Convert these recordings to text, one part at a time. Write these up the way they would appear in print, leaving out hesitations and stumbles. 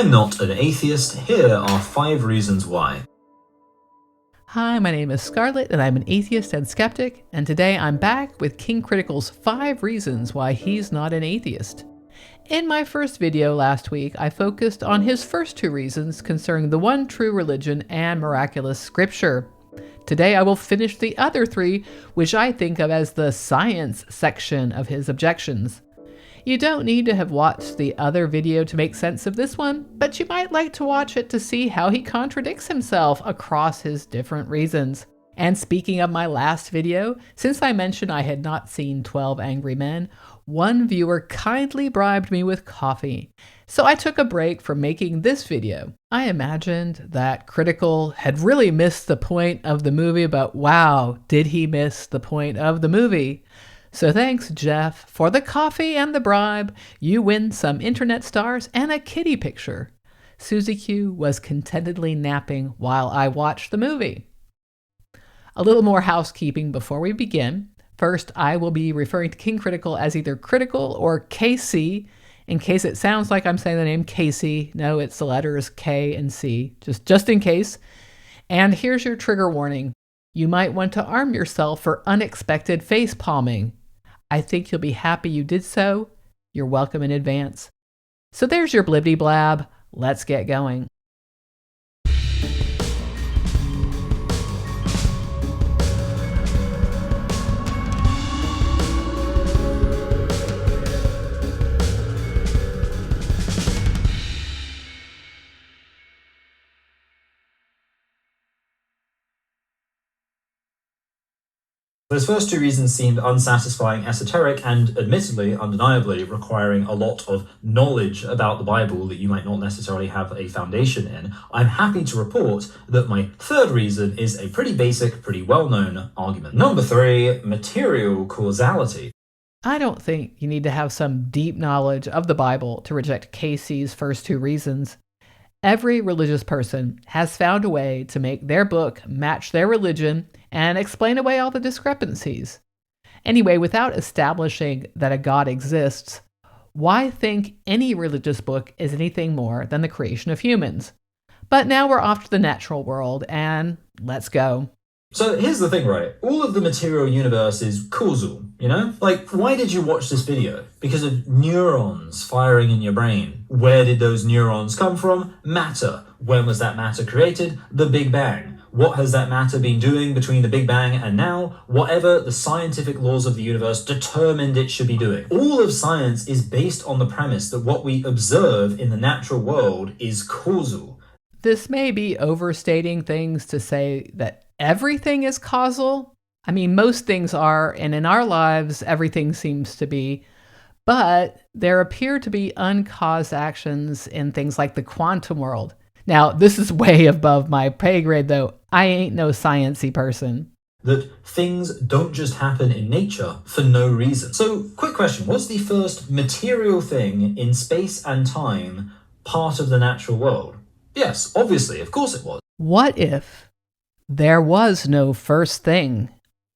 I'm not an atheist. Here are 5 reasons why. Hi, my name is Scarlett, and I'm an atheist and skeptic, and today I'm back with King Critical's 5 reasons why he's not an atheist. In my first video last week, I focused on his first 2 reasons concerning the one true religion and miraculous scripture. Today I will finish the other 3, which I think of as the science section of his objections. You don't need to have watched the other video to make sense of this one, but you might like to watch it to see how he contradicts himself across his different reasons. And speaking of my last video, since I mentioned I had not seen 12 Angry Men, one viewer kindly bribed me with coffee. So I took a break from making this video. I imagined that Critical had really missed the point of the movie, but wow, did he miss the point of the movie. So thanks, Jeff, for the coffee and the bribe. You win some internet stars and a kitty picture. Susie Q was contentedly napping while I watched the movie. A little more housekeeping before we begin. First, I will be referring to King Critical as either Critical or KC, in case it sounds like I'm saying the name Casey. No, it's the letters K and C, just in case. And here's your trigger warning. You might want to arm yourself for unexpected face palming. I think you'll be happy you did so. You're welcome in advance. So there's your blibbity blab. Let's get going. Those first 2 reasons seemed unsatisfying, esoteric, and admittedly, undeniably, requiring a lot of knowledge about the Bible that you might not necessarily have a foundation in. I'm happy to report that my 3rd reason is a pretty basic, pretty well-known argument. Number 3, material causality. I don't think you need to have some deep knowledge of the Bible to reject Casey's first 2 reasons. Every religious person has found a way to make their book match their religion and explain away all the discrepancies. Anyway, without establishing that a God exists, why think any religious book is anything more than the creation of humans? But now we're off to the natural world, and let's go. So here's the thing, right? All of the material universe is causal, you know? Like, why did you watch this video? Because of neurons firing in your brain. Where did those neurons come from? Matter. When was that matter created? The Big Bang. What has that matter been doing between the Big Bang and now? Whatever the scientific laws of the universe determined it should be doing. All of science is based on the premise that what we observe in the natural world is causal. This may be overstating things to say that everything is causal. I mean, most things are, and in our lives, everything seems to be. But there appear to be uncaused actions in things like the quantum world. Now, this is way above my pay grade, though. I ain't no science-y person. That things don't just happen in nature for no reason. So, quick question. What's the first material thing in space and time part of the natural world? Yes, obviously, of course it was. What if there was no first thing?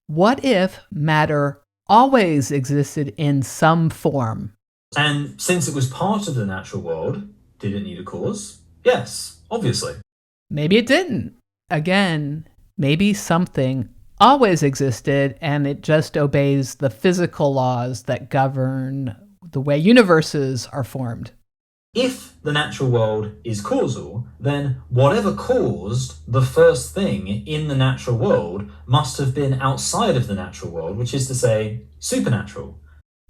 What if matter always existed in some form? And since it was part of the natural world, did it need a cause? Yes, obviously. Maybe it didn't. Again, maybe something always existed and it just obeys the physical laws that govern the way universes are formed. If the natural world is causal, then whatever caused the first thing in the natural world must have been outside of the natural world, which is to say, supernatural.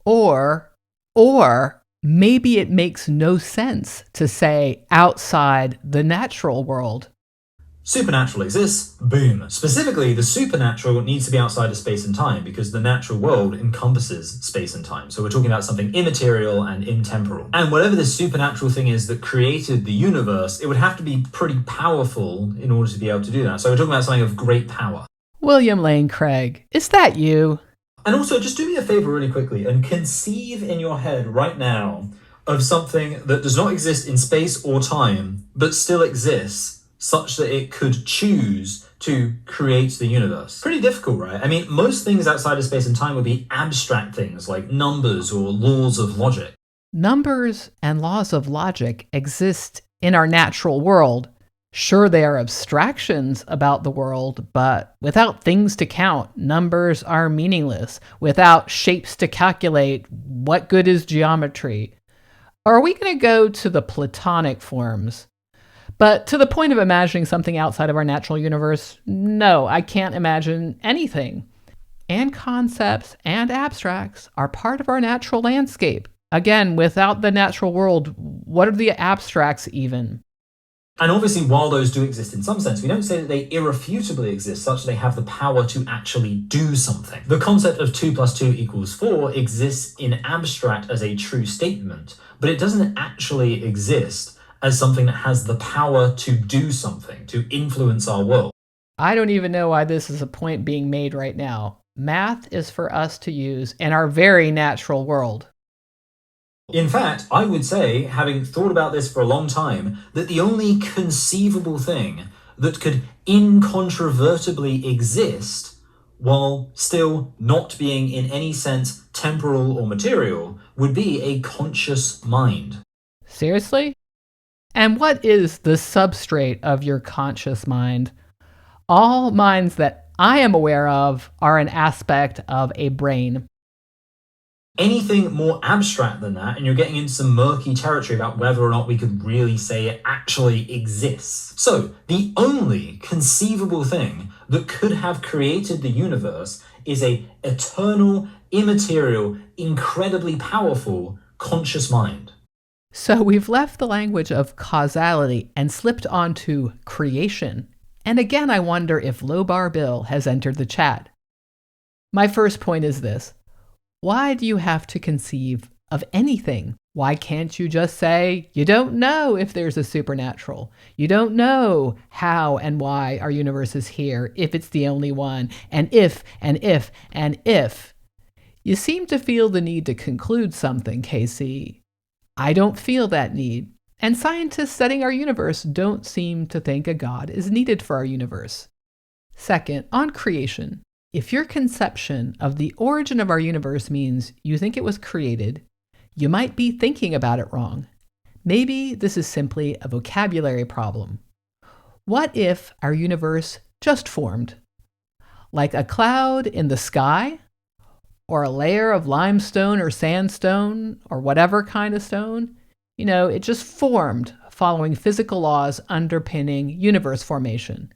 Or maybe it makes no sense to say outside the natural world. Supernatural exists, boom. Specifically, the supernatural needs to be outside of space and time because the natural world encompasses space and time. So we're talking about something immaterial and intemporal. And whatever this supernatural thing is that created the universe, it would have to be pretty powerful in order to be able to do that. So we're talking about something of great power. William Lane Craig, is that you? And also, just do me a favor really quickly and conceive in your head right now of something that does not exist in space or time, but still exists, such that it could choose to create the universe. Pretty difficult, right? I mean, most things outside of space and time would be abstract things like numbers or laws of logic. Numbers and laws of logic exist in our natural world. Sure, they are abstractions about the world, but without things to count, numbers are meaningless. Without shapes to calculate, what good is geometry? Or are we going to go to the Platonic forms? But to the point of imagining something outside of our natural universe, no, I can't imagine anything. And concepts and abstracts are part of our natural landscape. Again, without the natural world, what are the abstracts even? And obviously, while those do exist in some sense, we don't say that they irrefutably exist such that they have the power to actually do something. The concept of 2 + 2 = 4 exists in abstract as a true statement, but it doesn't actually exist as something that has the power to do something, to influence our world. I don't even know why this is a point being made right now. Math is for us to use in our very natural world. In fact, I would say, having thought about this for a long time, that the only conceivable thing that could incontrovertibly exist while still not being in any sense temporal or material would be a conscious mind. Seriously? And what is the substrate of your conscious mind? All minds that I am aware of are an aspect of a brain. Anything more abstract than that, and you're getting into some murky territory about whether or not we could really say it actually exists. So, the only conceivable thing that could have created the universe is a eternal, immaterial, incredibly powerful, conscious mind. So we've left the language of causality and slipped onto creation. And again, I wonder if Low Bar Bill has entered the chat. My first point is this. Why do you have to conceive of anything? Why can't you just say, you don't know if there's a supernatural. You don't know how and why our universe is here, if it's the only one, and if. You seem to feel the need to conclude something, KC. I don't feel that need. And scientists studying our universe don't seem to think a God is needed for our universe. Second, on creation. If your conception of the origin of our universe means you think it was created, you might be thinking about it wrong. Maybe this is simply a vocabulary problem. What if our universe just formed? Like a cloud in the sky? Or a layer of limestone or sandstone or whatever kind of stone? You know, it just formed following physical laws underpinning universe formation.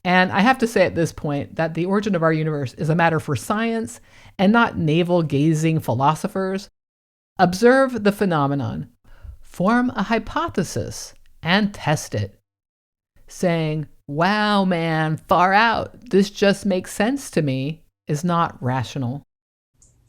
And I have to say at this point that the origin of our universe is a matter for science and not navel-gazing philosophers. Observe the phenomenon, form a hypothesis, and test it. Saying, wow, man, far out, this just makes sense to me, is not rational.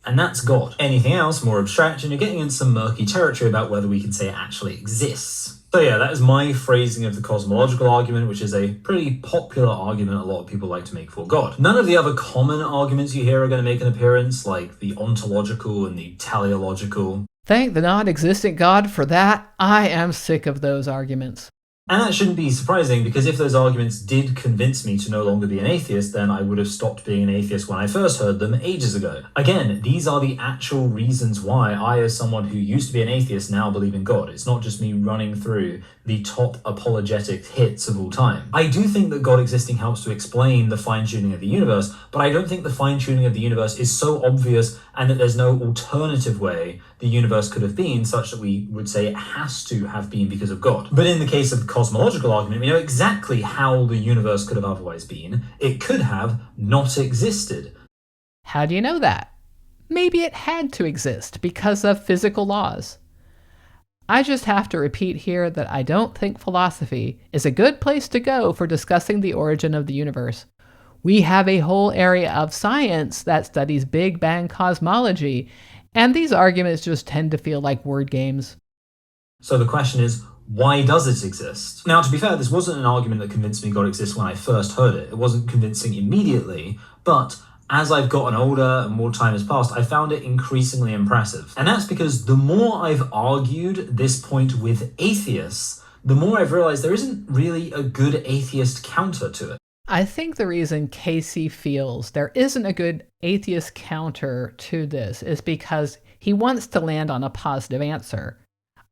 And that's God. Anything else more abstract, and you're getting into some murky territory about whether we can say it actually exists. So yeah, that is my phrasing of the cosmological argument, which is a pretty popular argument a lot of people like to make for God. None of the other common arguments you hear are going to make an appearance, like the ontological and the teleological. Thank the non-existent God for that. I am sick of those arguments. And that shouldn't be surprising, because if those arguments did convince me to no longer be an atheist, then I would have stopped being an atheist when I first heard them ages ago. Again, these are the actual reasons why I, as someone who used to be an atheist, now believe in God. It's not just me running through the top apologetic hits of all time. I do think that God existing helps to explain the fine-tuning of the universe, but I don't think the fine-tuning of the universe is so obvious and that there's no alternative way the universe could have been such that we would say it has to have been because of God. But in the case of the cosmological argument, we know exactly how the universe could have otherwise been. It could have not existed. How do you know that? Maybe it had to exist because of physical laws. I just have to repeat here that I don't think philosophy is a good place to go for discussing the origin of the universe. We have a whole area of science that studies Big Bang cosmology, and these arguments just tend to feel like word games. So the question is, why does it exist? Now, to be fair, this wasn't an argument that convinced me God exists when I first heard it. It wasn't convincing immediately, but as I've gotten older and more time has passed, I found it increasingly impressive. And that's because the more I've argued this point with atheists, the more I've realized there isn't really a good atheist counter to it. I think the reason Casey feels there isn't a good atheist counter to this is because he wants to land on a positive answer.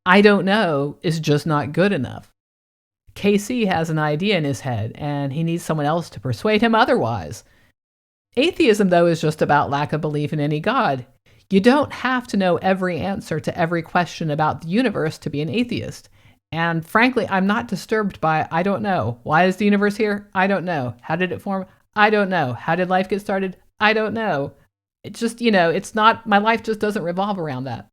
I don't know is just not good enough. KC has an idea in his head, and he needs someone else to persuade him otherwise. Atheism, though, is just about lack of belief in any God. You don't have to know every answer to every question about the universe to be an atheist. And frankly, I'm not disturbed by I don't know. Why is the universe here? I don't know. How did it form? I don't know. How did life get started? I don't know. It's just, it's not, my life just doesn't revolve around that.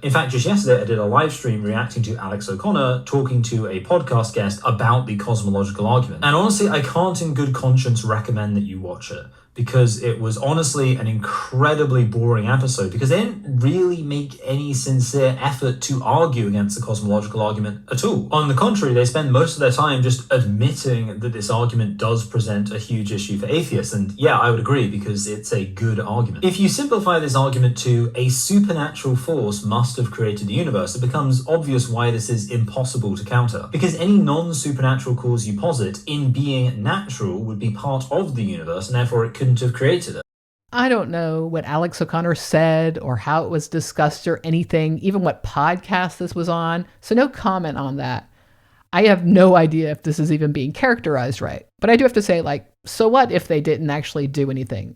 In fact, just yesterday, I did a live stream reacting to Alex O'Connor talking to a podcast guest about the cosmological argument. And honestly, I can't in good conscience recommend that you watch it, because it was honestly an incredibly boring episode, because they didn't really make any sincere effort to argue against the cosmological argument at all. On the contrary, they spend most of their time just admitting that this argument does present a huge issue for atheists. And yeah, I would agree, because it's a good argument. If you simplify this argument to a supernatural force must have created the universe, it becomes obvious why this is impossible to counter. Because any non-supernatural cause you posit in being natural would be part of the universe, and therefore it couldn't have created it. I don't know what Alex O'Connor said or how it was discussed or anything, even what podcast this was on, so no comment on that. I have no idea if this is even being characterized right. But I do have to say, so what if they didn't actually do anything?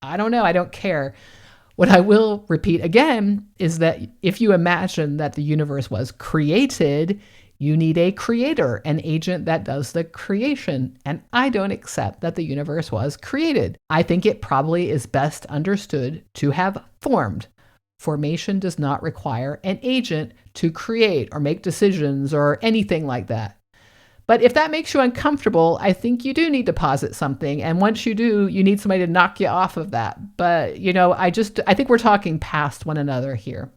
I don't know. I don't care. What I will repeat again is that if you imagine that the universe was created, you need a creator, an agent that does the creation. And I don't accept that the universe was created. I think it probably is best understood to have formed. Formation does not require an agent to create or make decisions or anything like that. But if that makes you uncomfortable, I think you do need to posit something. And once you do, you need somebody to knock you off of that. But, I think we're talking past one another here.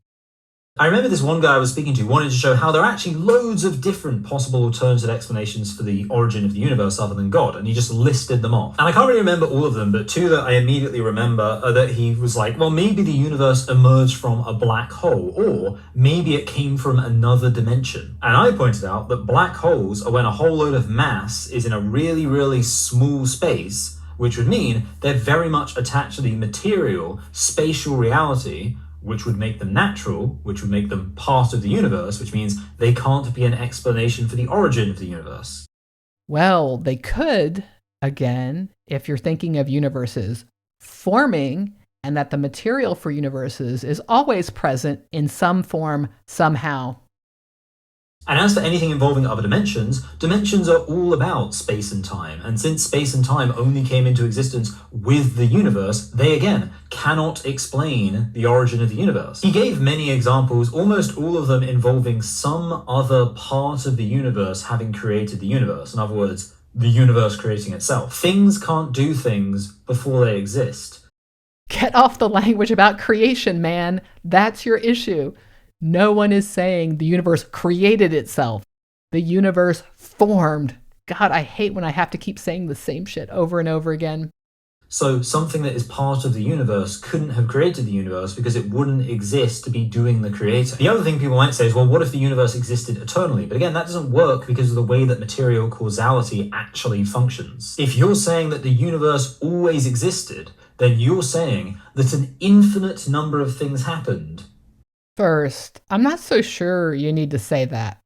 I remember this one guy I was speaking to wanted to show how there are actually loads of different possible alternative explanations for the origin of the universe other than God, and he just listed them off. And I can't really remember all of them, but two that I immediately remember are that he was like, well, maybe the universe emerged from a black hole, or maybe it came from another dimension. And I pointed out that black holes are when a whole load of mass is in a really, really small space, which would mean they're very much attached to the material, spatial reality, which would make them natural, which would make them part of the universe, which means they can't be an explanation for the origin of the universe. Well, they could, again, if you're thinking of universes forming and that the material for universes is always present in some form, somehow. And as for anything involving other dimensions, dimensions are all about space and time. And since space and time only came into existence with the universe, they again cannot explain the origin of the universe. He gave many examples, almost all of them involving some other part of the universe having created the universe. In other words, the universe creating itself. Things can't do things before they exist. Get off the language about creation, man. That's your issue. No one is saying the universe created itself. The universe formed. God, I hate when I have to keep saying the same shit over and over again. So something that is part of the universe couldn't have created the universe because it wouldn't exist to be doing the creator. The other thing people might say is, well, what if the universe existed eternally? But again, that doesn't work because of the way that material causality actually functions. If you're saying that the universe always existed, then you're saying that an infinite number of things happened. First, I'm not so sure you need to say that.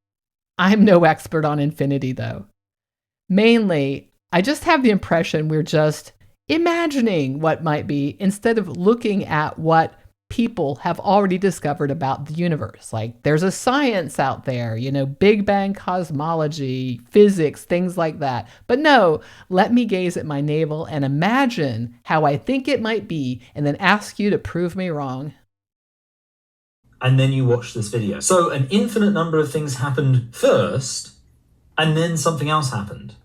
I'm no expert on infinity, though. Mainly, I just have the impression we're just imagining what might be instead of looking at what people have already discovered about the universe. Like, there's a science out there, Big Bang cosmology, physics, things like that. But no, let me gaze at my navel and imagine how I think it might be and then ask you to prove me wrong. And then you watch this video. So an infinite number of things happened first, and then something else happened.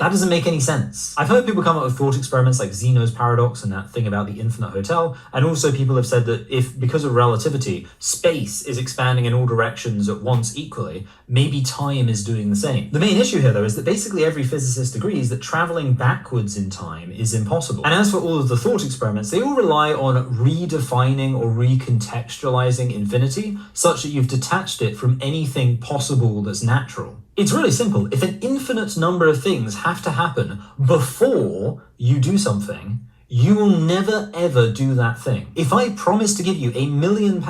That doesn't make any sense. I've heard people come up with thought experiments like Zeno's paradox and that thing about the infinite hotel, and also people have said that if, because of relativity, space is expanding in all directions at once equally, maybe time is doing the same. The main issue here, though, is that basically every physicist agrees that traveling backwards in time is impossible. And as for all of the thought experiments, they all rely on redefining or recontextualizing infinity such that you've detached it from anything possible that's natural. It's really simple. If an infinite number of things have to happen before you do something, you will never ever do that thing. If I promise to give you £1 million,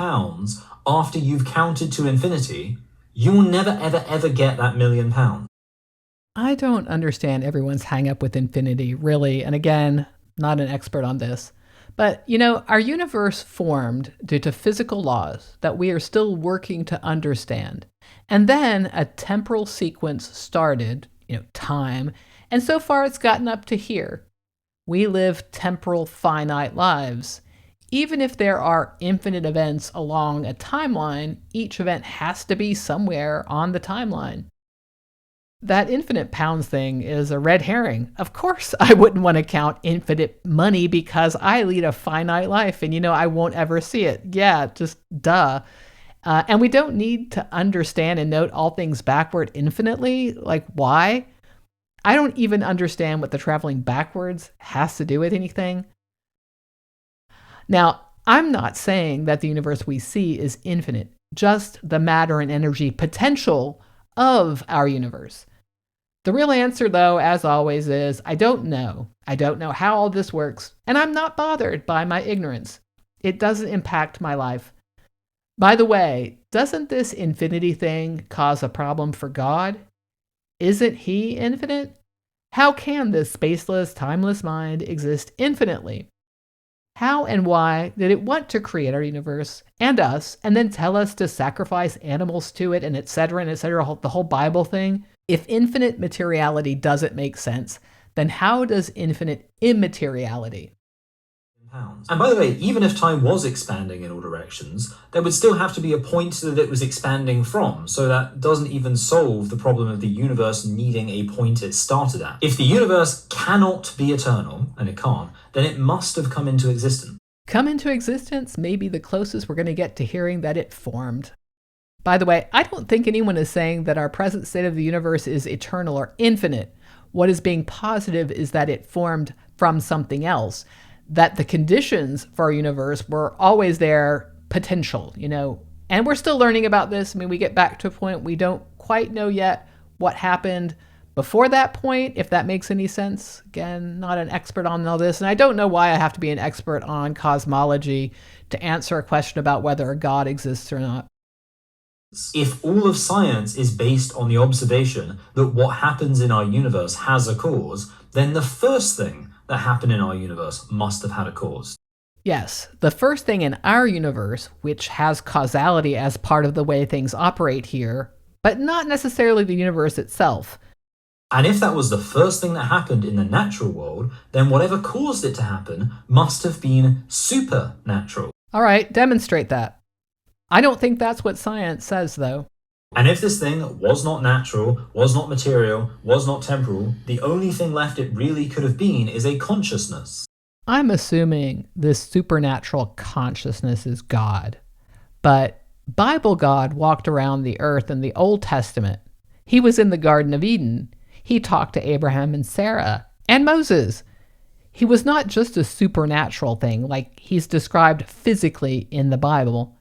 after you've counted to infinity, you will never ever get that £1 million. I don't understand everyone's hang up with infinity, really. And again, not an expert on this. But, our universe formed due to physical laws that we are still working to understand. And then a temporal sequence started, time, and so far it's gotten up to here. We live temporal, finite lives. Even if there are infinite events along a timeline, each event has to be somewhere on the timeline. That infinite pounds thing is a red herring. Of course, I wouldn't want to count infinite money because I lead a finite life and, I won't ever see it. Yeah, just duh. And we don't need to understand and note all things backward infinitely. Like, why? I don't even understand what the traveling backwards has to do with anything. Now, I'm not saying that the universe we see is infinite, just the matter and energy potential of our universe. The real answer, though, as always, is I don't know. I don't know how all this works, and I'm not bothered by my ignorance. It doesn't impact my life. By the way, doesn't this infinity thing cause a problem for God? Isn't he infinite? How can this spaceless, timeless mind exist infinitely? How and why did it want to create our universe and us, and then tell us to sacrifice animals to it, and et cetera, the whole Bible thing? If infinite materiality doesn't make sense, then how does infinite immateriality? And by the way, even if time was expanding in all directions, there would still have to be a point that it was expanding from, so that doesn't even solve the problem of the universe needing a point it started at. If the universe cannot be eternal, and it can't, then it must have come into existence. Come into existence may be the closest we're going to get to hearing that it formed. By the way, I don't think anyone is saying that our present state of the universe is eternal or infinite. What is being positive is that it formed from something else, that the conditions for our universe were always there, potential, and we're still learning about this. I mean, we get back to a point we don't quite know yet what happened before that point, if that makes any sense. Again, not an expert on all this, and I don't know why I have to be an expert on cosmology to answer a question about whether a God exists or not. If all of science is based on the observation that what happens in our universe has a cause, then the first thing that happened in our universe must have had a cause. Yes, the first thing in our universe, which has causality as part of the way things operate here, but not necessarily the universe itself. And if that was the first thing that happened in the natural world, then whatever caused it to happen must have been supernatural. All right, demonstrate that. I don't think that's what science says, though. And if this thing was not natural, was not material, was not temporal, the only thing left it really could have been is a consciousness. I'm assuming this supernatural consciousness is God. But Bible God walked around the earth in the Old Testament. He was in the Garden of Eden. He talked to Abraham and Sarah and Moses. He was not just a supernatural thing like he's described physically in the Bible.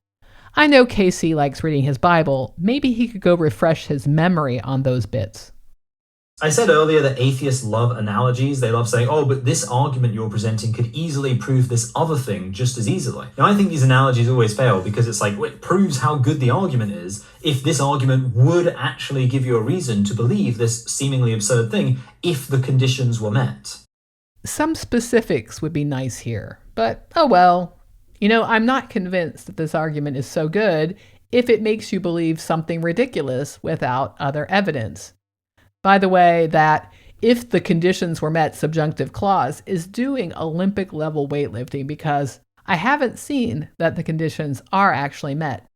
I know Casey likes reading his Bible. Maybe he could go refresh his memory on those bits. I said earlier that atheists love analogies. They love saying, oh, but this argument you're presenting could easily prove this other thing just as easily. Now, I think these analogies always fail because it's like, well, it proves how good the argument is if this argument would actually give you a reason to believe this seemingly absurd thing if the conditions were met. Some specifics would be nice here, but oh well. I'm not convinced that this argument is so good if it makes you believe something ridiculous without other evidence. By the way, that if the conditions were met subjunctive clause is doing Olympic level weightlifting because I haven't seen that the conditions are actually met.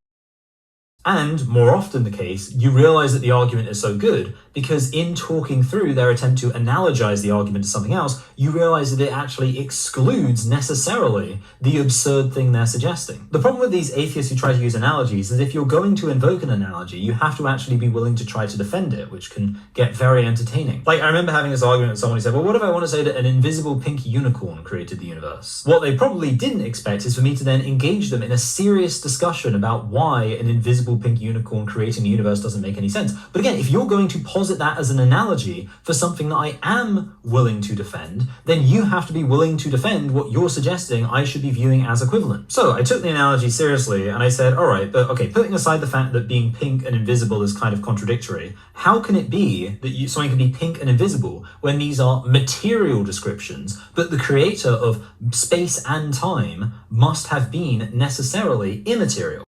And, more often the case, you realize that the argument is so good because in talking through their attempt to analogize the argument to something else, you realize that it actually excludes necessarily the absurd thing they're suggesting. The problem with these atheists who try to use analogies is if you're going to invoke an analogy, you have to actually be willing to try to defend it, which can get very entertaining. Like, I remember having this argument with someone who said, well, what if I want to say that an invisible pink unicorn created the universe? What they probably didn't expect is for me to then engage them in a serious discussion about why an invisible pink unicorn creating the universe doesn't make any sense. But again, if you're going to posit posit that as an analogy for something that I am willing to defend, then you have to be willing to defend what you're suggesting I should be viewing as equivalent. So I took the analogy seriously and I said, all right, but okay, putting aside the fact that being pink and invisible is kind of contradictory, how can it be that something can be pink and invisible when these are material descriptions, but the creator of space and time must have been necessarily immaterial?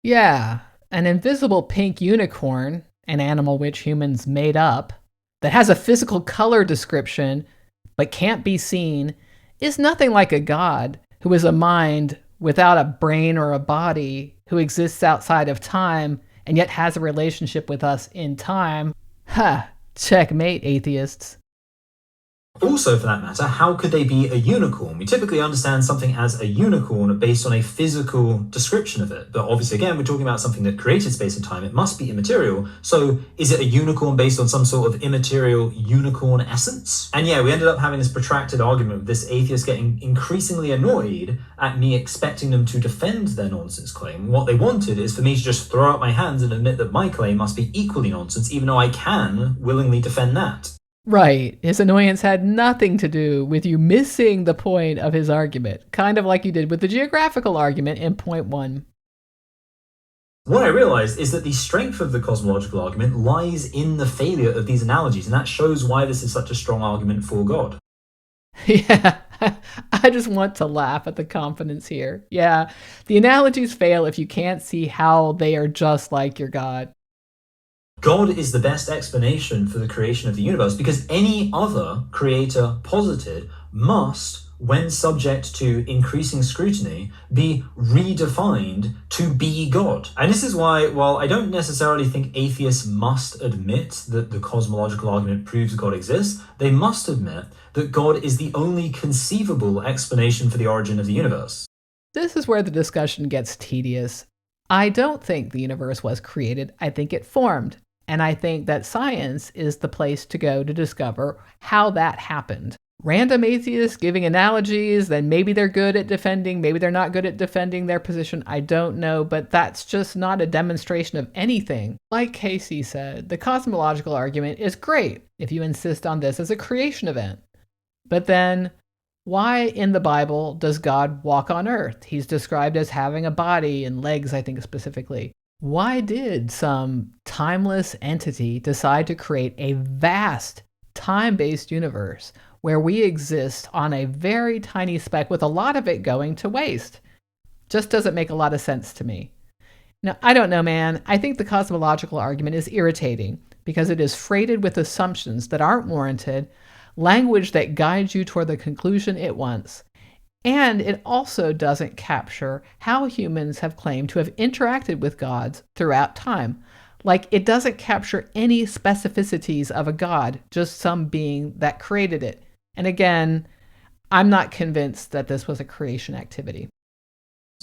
Yeah, an invisible pink unicorn, an animal which humans made up, that has a physical color description but can't be seen, is nothing like a god who is a mind without a brain or a body, who exists outside of time and yet has a relationship with us in time. Ha! Checkmate, atheists. Also, for that matter, how could they be a unicorn? We typically understand something as a unicorn based on a physical description of it. But obviously, again, we're talking about something that created space and time. It must be immaterial. So is it a unicorn based on some sort of immaterial unicorn essence? And yeah, we ended up having this protracted argument with this atheist getting increasingly annoyed at me expecting them to defend their nonsense claim. What they wanted is for me to just throw up my hands and admit that my claim must be equally nonsense, even though I can willingly defend that. Right. His annoyance had nothing to do with you missing the point of his argument, kind of like you did with the geographical argument in point 1. What I realized is that the strength of the cosmological argument lies in the failure of these analogies, and that shows why this is such a strong argument for God. Yeah, I just want to laugh at the confidence here. Yeah, the analogies fail if you can't see how they are just like your God. God is the best explanation for the creation of the universe because any other creator posited must, when subject to increasing scrutiny, be redefined to be God. And this is why, while I don't necessarily think atheists must admit that the cosmological argument proves God exists, they must admit that God is the only conceivable explanation for the origin of the universe. This is where the discussion gets tedious. I don't think the universe was created. I think it formed. And I think that science is the place to go to discover how that happened. Random atheists giving analogies, then maybe they're good at defending, maybe they're not good at defending their position, I don't know, but that's just not a demonstration of anything. Like Casey said, the cosmological argument is great if you insist on this as a creation event. But then, why in the Bible does God walk on earth? He's described as having a body and legs, I think specifically. Why did some timeless entity decide to create a vast, time-based universe where we exist on a very tiny speck with a lot of it going to waste? Just doesn't make a lot of sense to me. Now, I don't know, man. I think the cosmological argument is irritating because it is freighted with assumptions that aren't warranted, language that guides you toward the conclusion it wants. And it also doesn't capture how humans have claimed to have interacted with gods throughout time. Like, it doesn't capture any specificities of a god, just some being that created it. And again, I'm not convinced that this was a creation activity.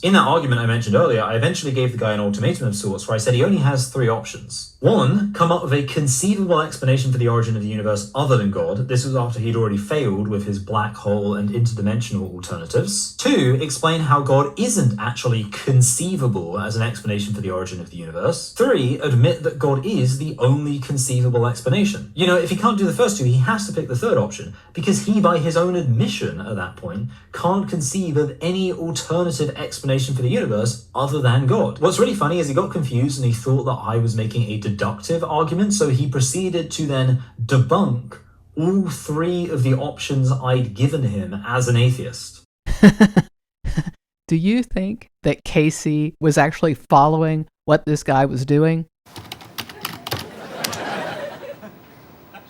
In that argument I mentioned earlier, I eventually gave the guy an ultimatum of sorts where I said he only has 3 options. 1, come up with a conceivable explanation for the origin of the universe other than God. This was after he'd already failed with his black hole and interdimensional alternatives. 2, explain how God isn't actually conceivable as an explanation for the origin of the universe. 3, admit that God is the only conceivable explanation. You know, if he can't do the first 2, he has to pick the 3rd option, because he, by his own admission at that point, can't conceive of any alternative explanation for the universe other than God. What's really funny is he got confused and he thought that I was making a deductive argument, so he proceeded to then debunk all 3 of the options I'd given him as an atheist. Do you think that Casey was actually following what this guy was doing?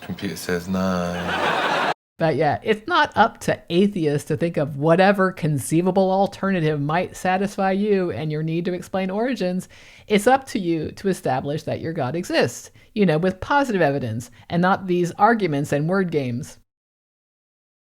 Computer says 9. But yeah, it's not up to atheists to think of whatever conceivable alternative might satisfy you and your need to explain origins. It's up to you to establish that your God exists, with positive evidence and not these arguments and word games.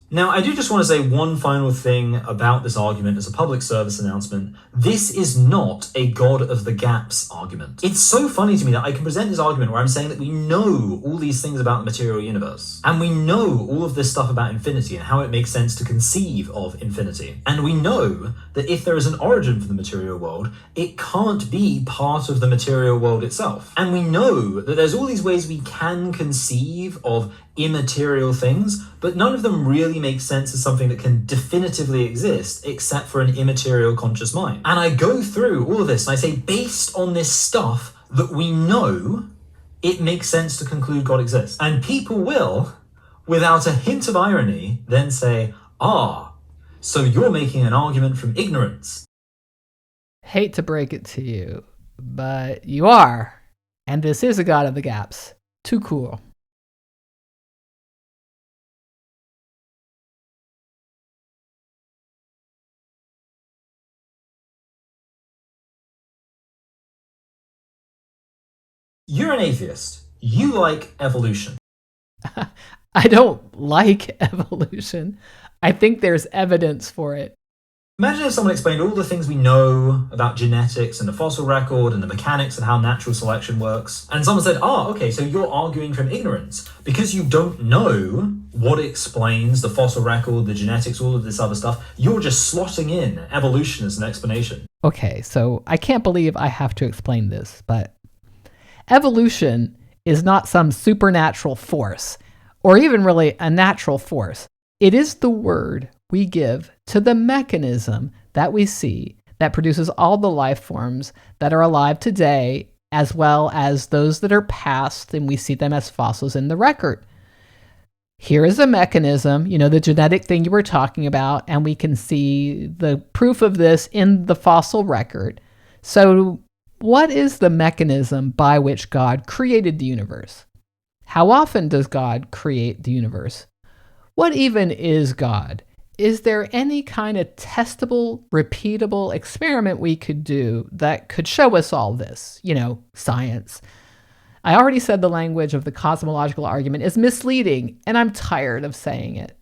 Now, I do just want to say one final thing about this argument as a public service announcement. This is not a God of the gaps argument. It's so funny to me that I can present this argument where I'm saying that we know all these things about the material universe, and we know all of this stuff about infinity and how it makes sense to conceive of infinity. And we know that if there is an origin for the material world, it can't be part of the material world itself. And we know that there's all these ways we can conceive of immaterial things, but none of them really make sense as something that can definitively exist except for an immaterial conscious mind. And I go through all of this and I say, based on this stuff that we know, it makes sense to conclude God exists. And people will, without a hint of irony, then say, so you're making an argument from ignorance. Hate to break it to you, but you are. And this is a God of the gaps. Too cool. You're an atheist. You like evolution. I don't like evolution. I think there's evidence for it. Imagine if someone explained all the things we know about genetics and the fossil record and the mechanics of how natural selection works. And someone said, okay, so you're arguing from ignorance because you don't know what explains the fossil record, the genetics, all of this other stuff. You're just slotting in evolution as an explanation. Okay, so I can't believe I have to explain this, but evolution is not some supernatural force, or even really a natural force. It is the word we give to the mechanism that we see that produces all the life forms that are alive today, as well as those that are past, and we see them as fossils in the record. Here is a mechanism, the genetic thing you were talking about, and we can see the proof of this in the fossil record. So what is the mechanism by which God created the universe? How often does God create the universe? What even is God? Is there any kind of testable, repeatable experiment we could do that could show us all this? Science. I already said the language of the cosmological argument is misleading, and I'm tired of saying it.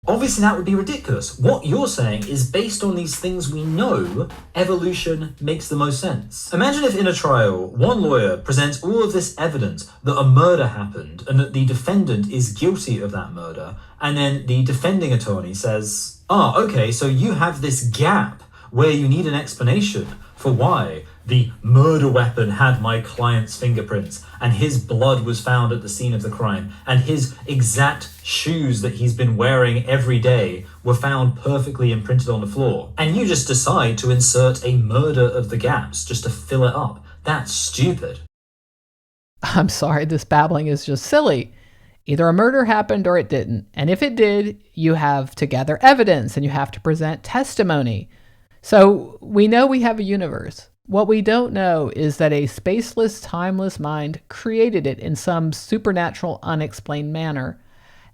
Obviously, that would be ridiculous. What you're saying is based on these things we know, evolution makes the most sense. Imagine if in a trial, one lawyer presents all of this evidence that a murder happened and that the defendant is guilty of that murder, and then the defending attorney says, okay, so you have this gap where you need an explanation for why the murder weapon had my client's fingerprints, and his blood was found at the scene of the crime, and his exact shoes that he's been wearing every day were found perfectly imprinted on the floor. And you just decide to insert a murder of the gaps just to fill it up. That's stupid. I'm sorry, this babbling is just silly. Either a murder happened or it didn't. And if it did, you have to gather evidence and you have to present testimony. So we know we have a universe. What we don't know is that a spaceless, timeless mind created it in some supernatural, unexplained manner.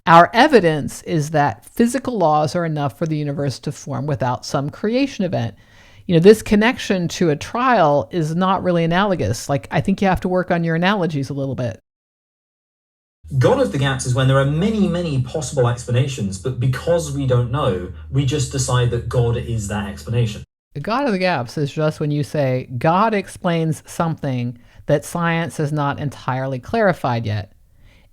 Our evidence is that physical laws are enough for the universe to form without some creation event. This connection to a trial is not really analogous. I think you have to work on your analogies a little bit. God of the gaps is when there are many, many possible explanations, but because we don't know, we just decide that God is that explanation. The God of the gaps is just when you say, God explains something that science has not entirely clarified yet.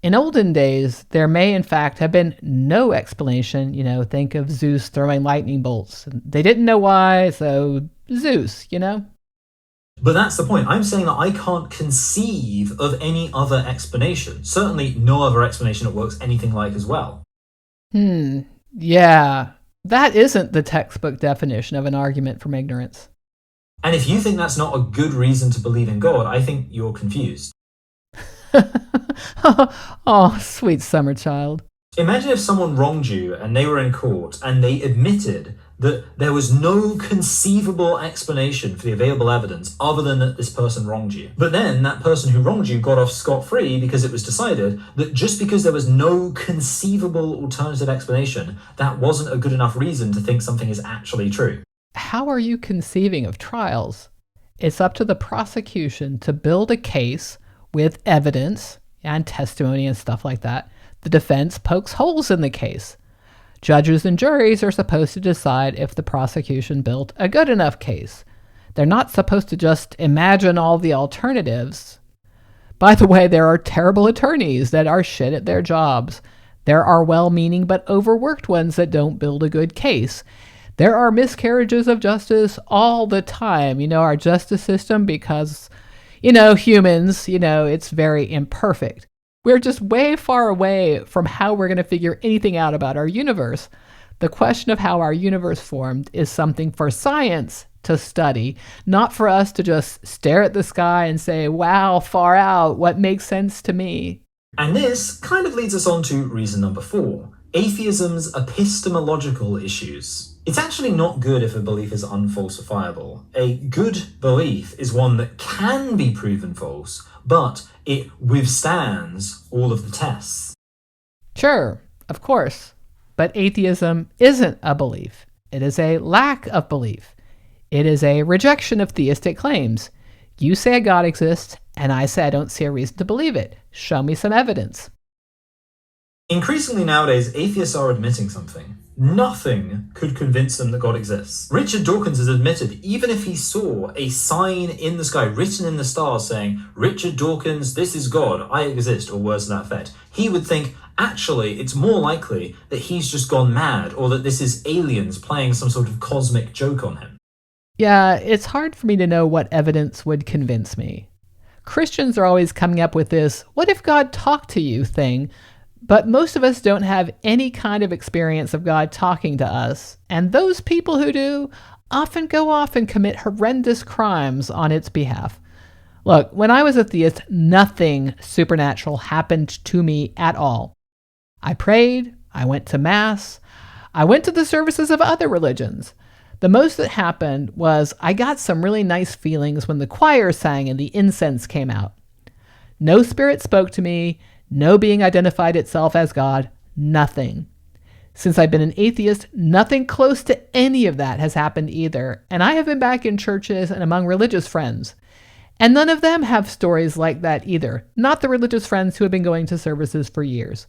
In olden days, there may in fact have been no explanation. Think of Zeus throwing lightning bolts. They didn't know why, so Zeus, But that's the point. I'm saying that I can't conceive of any other explanation. Certainly no other explanation that works anything like as well. Yeah. That isn't the textbook definition of an argument from ignorance. And if you think that's not a good reason to believe in God, I think you're confused. Oh, sweet summer child. Imagine if someone wronged you and they were in court and they admitted that there was no conceivable explanation for the available evidence other than that this person wronged you. But then that person who wronged you got off scot-free because it was decided that just because there was no conceivable alternative explanation, that wasn't a good enough reason to think something is actually true. How are you conceiving of trials? It's up to the prosecution to build a case with evidence and testimony and stuff like that. The defense pokes holes in the case. Judges and juries are supposed to decide if the prosecution built a good enough case. They're not supposed to just imagine all the alternatives. By the way, there are terrible attorneys that are shit at their jobs. There are well-meaning but overworked ones that don't build a good case. There are miscarriages of justice all the time. Our justice system, because, humans, it's very imperfect. We're just way far away from how we're going to figure anything out about our universe. The question of how our universe formed is something for science to study, not for us to just stare at the sky and say, wow, far out, what makes sense to me? And this kind of leads us on to reason number 4, atheism's epistemological issues. It's actually not good if a belief is unfalsifiable. A good belief is one that can be proven false, but it withstands all of the tests. Sure, of course. But atheism isn't a belief. It is a lack of belief. It is a rejection of theistic claims. You say a God exists, and I say I don't see a reason to believe it. Show me some evidence. Increasingly nowadays, atheists are admitting something. Nothing could convince them that God exists. Richard Dawkins has admitted, even if he saw a sign in the sky written in the stars saying, Richard Dawkins, this is God, I exist, or words to that effect, he would think, actually, it's more likely that he's just gone mad, or that this is aliens playing some sort of cosmic joke on him. Yeah, it's hard for me to know what evidence would convince me. Christians are always coming up with this, what if God talked to you thing, but most of us don't have any kind of experience of God talking to us, and those people who do often go off and commit horrendous crimes on its behalf. Look, when I was a theist, nothing supernatural happened to me at all. I prayed, I went to Mass, I went to the services of other religions. The most that happened was I got some really nice feelings when the choir sang and the incense came out. No spirit spoke to me, no being identified itself as God, nothing. Since I've been an atheist, nothing close to any of that has happened either, and I have been back in churches and among religious friends. And none of them have stories like that either, not the religious friends who have been going to services for years.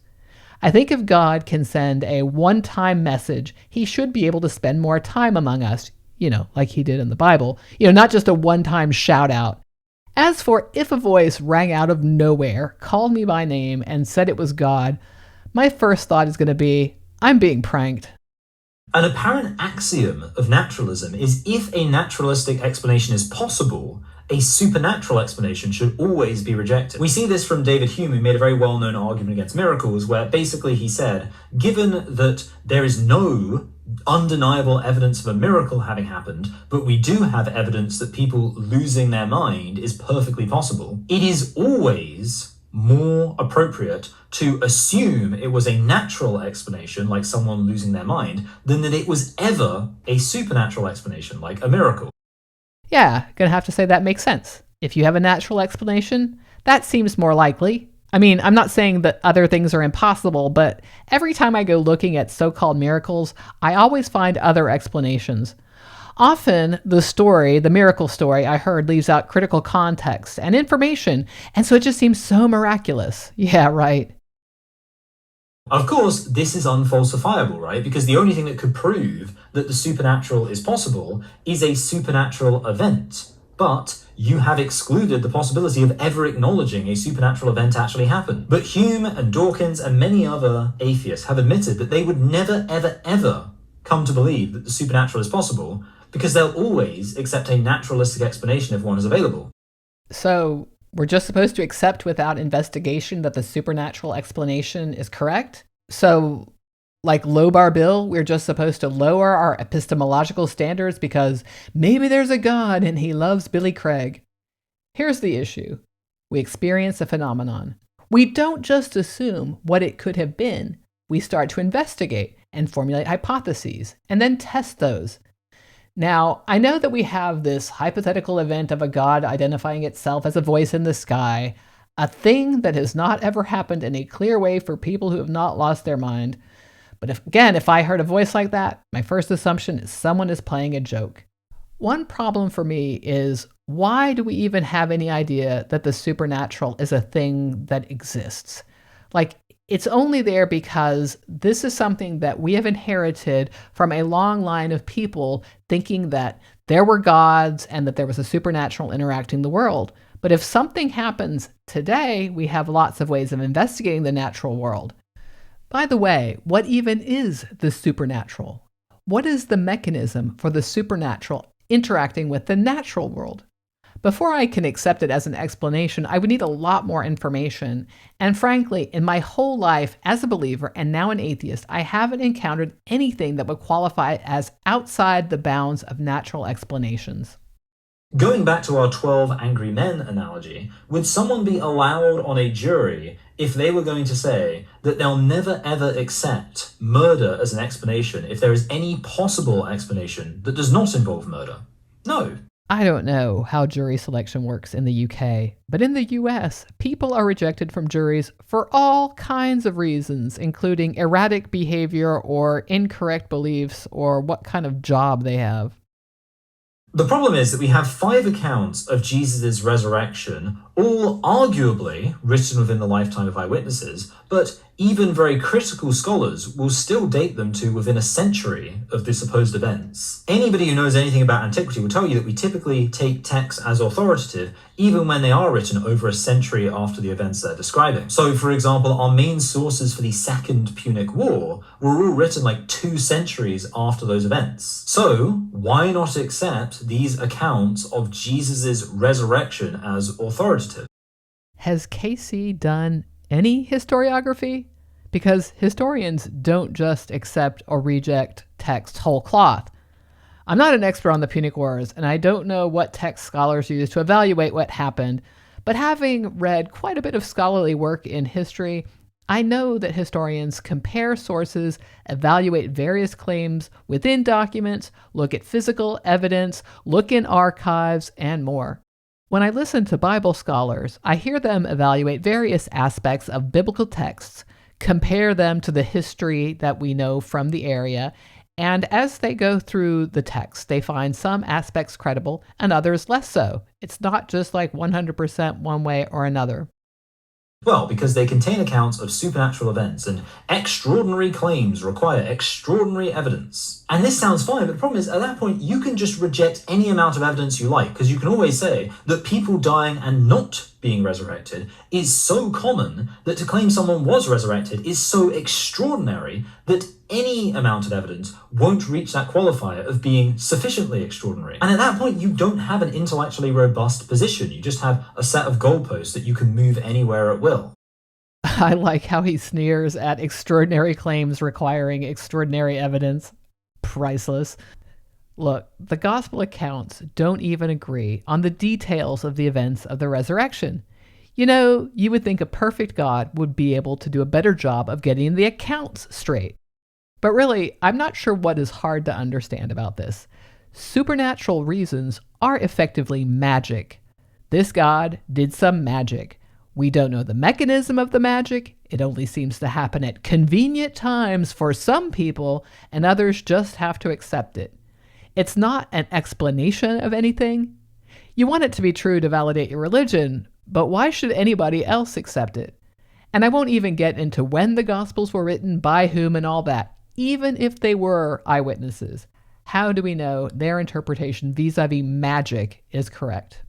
I think if God can send a one-time message, he should be able to spend more time among us, like he did in the Bible, not just a one-time shout out. As for if a voice rang out of nowhere, called me by name, and said it was God, my first thought is going to be, I'm being pranked. An apparent axiom of naturalism is if a naturalistic explanation is possible, a supernatural explanation should always be rejected. We see this from David Hume, who made a very well-known argument against miracles, where basically he said, given that there is no undeniable evidence of a miracle having happened, but we do have evidence that people losing their mind is perfectly possible, it is always more appropriate to assume it was a natural explanation, like someone losing their mind, than that it was ever a supernatural explanation, like a miracle. Yeah, gonna have to say that makes sense. If you have a natural explanation, that seems more likely. I mean, I'm not saying that other things are impossible, but every time I go looking at so-called miracles, I always find other explanations. Often, the miracle story I heard leaves out critical context and information, and so it just seems so miraculous. Yeah, right. Of course, this is unfalsifiable, right? Because the only thing that could prove that the supernatural is possible is a supernatural event. But you have excluded the possibility of ever acknowledging a supernatural event actually happened. But Hume and Dawkins and many other atheists have admitted that they would never, ever, ever come to believe that the supernatural is possible because they'll always accept a naturalistic explanation if one is available. So we're just supposed to accept without investigation that the supernatural explanation is correct? So, like low bar Bill, we're just supposed to lower our epistemological standards because maybe there's a God and he loves Billy Craig. Here's the issue. We experience a phenomenon. We don't just assume what it could have been. We start to investigate and formulate hypotheses and then test those. Now, I know that we have this hypothetical event of a God identifying itself as a voice in the sky, a thing that has not ever happened in a clear way for people who have not lost their mind. But if I heard a voice like that, my first assumption is someone is playing a joke. One problem for me is, why do we even have any idea that the supernatural is a thing that exists? Like, it's only there because this is something that we have inherited from a long line of people thinking that there were gods and that there was a supernatural interacting the world. But if something happens today, we have lots of ways of investigating the natural world. By the way, what even is the supernatural? What is the mechanism for the supernatural interacting with the natural world? Before I can accept it as an explanation, I would need a lot more information. And frankly, in my whole life as a believer and now an atheist, I haven't encountered anything that would qualify as outside the bounds of natural explanations. Going back to our 12 angry men analogy, would someone be allowed on a jury if they were going to say that they'll never ever accept murder as an explanation if there is any possible explanation that does not involve murder? No. I don't know how jury selection works in the UK, but in the US, people are rejected from juries for all kinds of reasons, including erratic behavior or incorrect beliefs or what kind of job they have. The problem is that we have 5 accounts of Jesus' resurrection, all arguably written within the lifetime of eyewitnesses, but even very critical scholars will still date them to within a century of the supposed events. Anybody who knows anything about antiquity will tell you that we typically take texts as authoritative even when they are written over a century after the events they're describing. So, for example, our main sources for the Second Punic War were all written like 2 centuries after those events. So, why not accept these accounts of Jesus' resurrection as authoritative? Has Casey done any historiography? Because historians don't just accept or reject texts whole cloth. I'm not an expert on the Punic Wars, and I don't know what text scholars use to evaluate what happened, but having read quite a bit of scholarly work in history, I know that historians compare sources, evaluate various claims within documents, look at physical evidence, look in archives, and more. When I listen to Bible scholars, I hear them evaluate various aspects of biblical texts, compare them to the history that we know from the area, and as they go through the text, they find some aspects credible and others less so. It's not just like 100% one way or another. Well, because they contain accounts of supernatural events, and extraordinary claims require extraordinary evidence. And this sounds fine, but the problem is, at that point, you can just reject any amount of evidence you like, because you can always say that people dying and not being resurrected is so common that to claim someone was resurrected is so extraordinary that any amount of evidence won't reach that qualifier of being sufficiently extraordinary. And at that point, you don't have an intellectually robust position. You just have a set of goalposts that you can move anywhere at will. I like how he sneers at extraordinary claims requiring extraordinary evidence. Priceless. Look, the gospel accounts don't even agree on the details of the events of the resurrection. You know, you would think a perfect God would be able to do a better job of getting the accounts straight. But really, I'm not sure what is hard to understand about this. Supernatural reasons are effectively magic. This God did some magic. We don't know the mechanism of the magic. It only seems to happen at convenient times for some people, and others just have to accept it. It's not an explanation of anything. You want it to be true to validate your religion, but why should anybody else accept it? And I won't even get into when the Gospels were written, by whom, and all that. Even if they were eyewitnesses, how do we know their interpretation vis-a-vis magic is correct?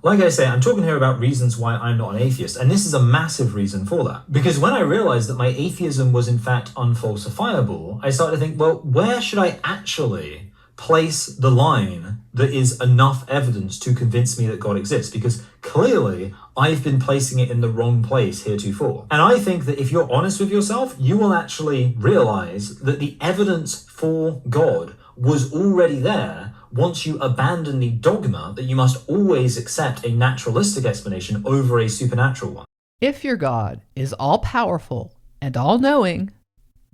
Like I say, I'm talking here about reasons why I'm not an atheist, and this is a massive reason for that. Because when I realized that my atheism was in fact unfalsifiable, I started to think, well, where should I actually place the line that is enough evidence to convince me that God exists? Because clearly, I've been placing it in the wrong place heretofore. And I think that if you're honest with yourself, you will actually realize that the evidence for God was already there once you abandon the dogma that you must always accept a naturalistic explanation over a supernatural one. If your God is all-powerful and all-knowing,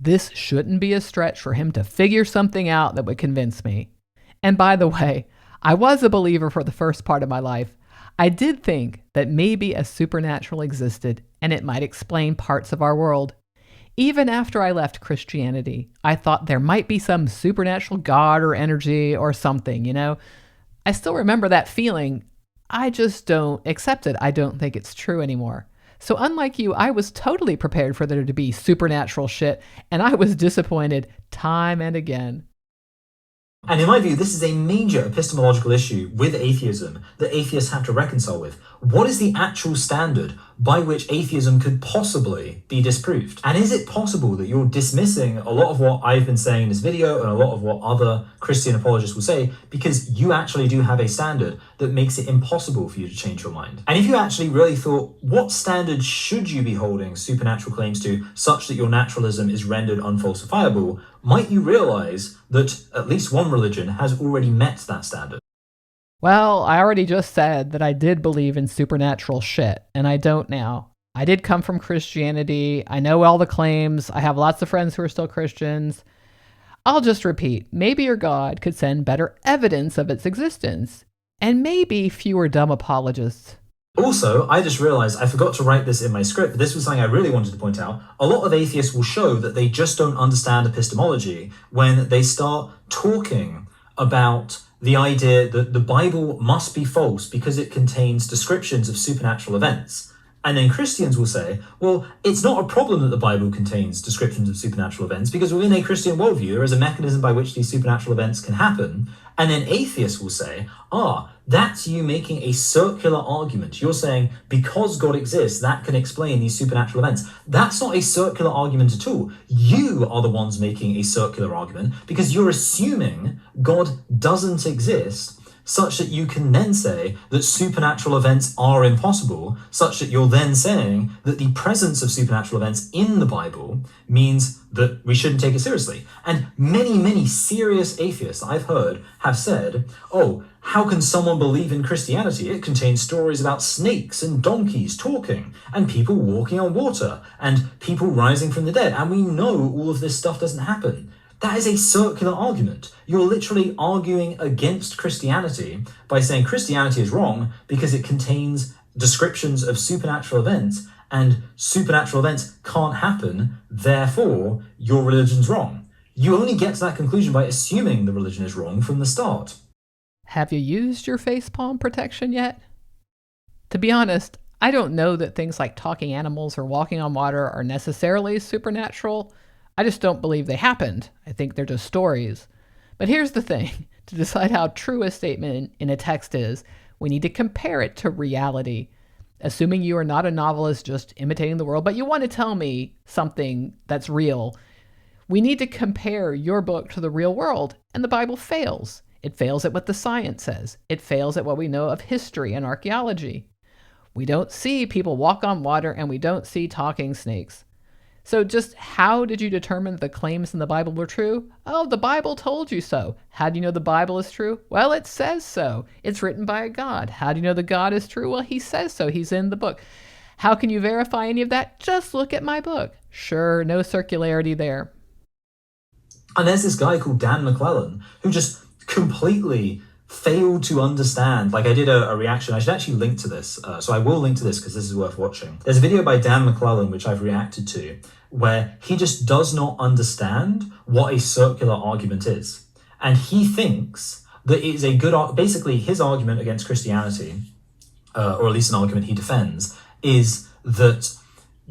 this shouldn't be a stretch for him to figure something out that would convince me. And by the way, I was a believer for the first part of my life. I did think that maybe a supernatural existed and it might explain parts of our world. Even after I left Christianity, I thought there might be some supernatural God or energy or something, you know? I still remember that feeling. I just don't accept it. I don't think it's true anymore. So unlike you, I was totally prepared for there to be supernatural shit, and I was disappointed time and again. And in my view, this is a major epistemological issue with atheism that atheists have to reconcile with. What is the actual standard by which atheism could possibly be disproved? And is it possible that you're dismissing a lot of what I've been saying in this video and a lot of what other Christian apologists will say because you actually do have a standard that makes it impossible for you to change your mind? And if you actually really thought, what standard should you be holding supernatural claims to such that your naturalism is rendered unfalsifiable, might you realize that at least one religion has already met that standard? Well, I already just said that I did believe in supernatural shit, and I don't now. I did come from Christianity. I know all the claims. I have lots of friends who are still Christians. I'll just repeat, maybe your God could send better evidence of its existence, and maybe fewer dumb apologists. Also, I just realized I forgot to write this in my script, but this was something I really wanted to point out. A lot of atheists will show that they just don't understand epistemology when they start talking about the idea that the Bible must be false because it contains descriptions of supernatural events. And then Christians will say, well, it's not a problem that the Bible contains descriptions of supernatural events because within a Christian worldview, there is a mechanism by which these supernatural events can happen. And then atheists will say, that's you making a circular argument. You're saying because God exists, that can explain these supernatural events. That's not a circular argument at all. You are the ones making a circular argument because you're assuming God doesn't exist, such that you can then say that supernatural events are impossible, such that you're then saying that the presence of supernatural events in the Bible means that we shouldn't take it seriously. And many, many serious atheists I've heard have said, how can someone believe in Christianity? It contains stories about snakes and donkeys talking, and people walking on water, and people rising from the dead, and we know all of this stuff doesn't happen. That is a circular argument. You're literally arguing against Christianity by saying Christianity is wrong because it contains descriptions of supernatural events and supernatural events can't happen, therefore your religion's wrong. You only get to that conclusion by assuming the religion is wrong from the start. Have you used your facepalm protection yet? To be honest, I don't know that things like talking animals or walking on water are necessarily supernatural. I just don't believe they happened. I think they're just stories. But here's the thing. To decide how true a statement in a text is, we need to compare it to reality. Assuming you are not a novelist just imitating the world, but you want to tell me something that's real, we need to compare your book to the real world, and the Bible fails. It fails at what the science says. It fails at what we know of history and archaeology. We don't see people walk on water, and we don't see talking snakes. So just how did you determine the claims in the Bible were true? The Bible told you so. How do you know the Bible is true? Well, it says so. It's written by a God. How do you know the God is true? Well, he says so. He's in the book. How can you verify any of that? Just look at my book. Sure, no circularity there. And there's this guy called Dan McClellan who just completely failed to understand. Like I did a reaction. I should actually link to this. So I will link to this because this is worth watching. There's a video by Dan McClellan, which I've reacted to, where he just does not understand what a circular argument is. And he thinks that it is a good, basically his argument against Christianity, or at least an argument he defends, is that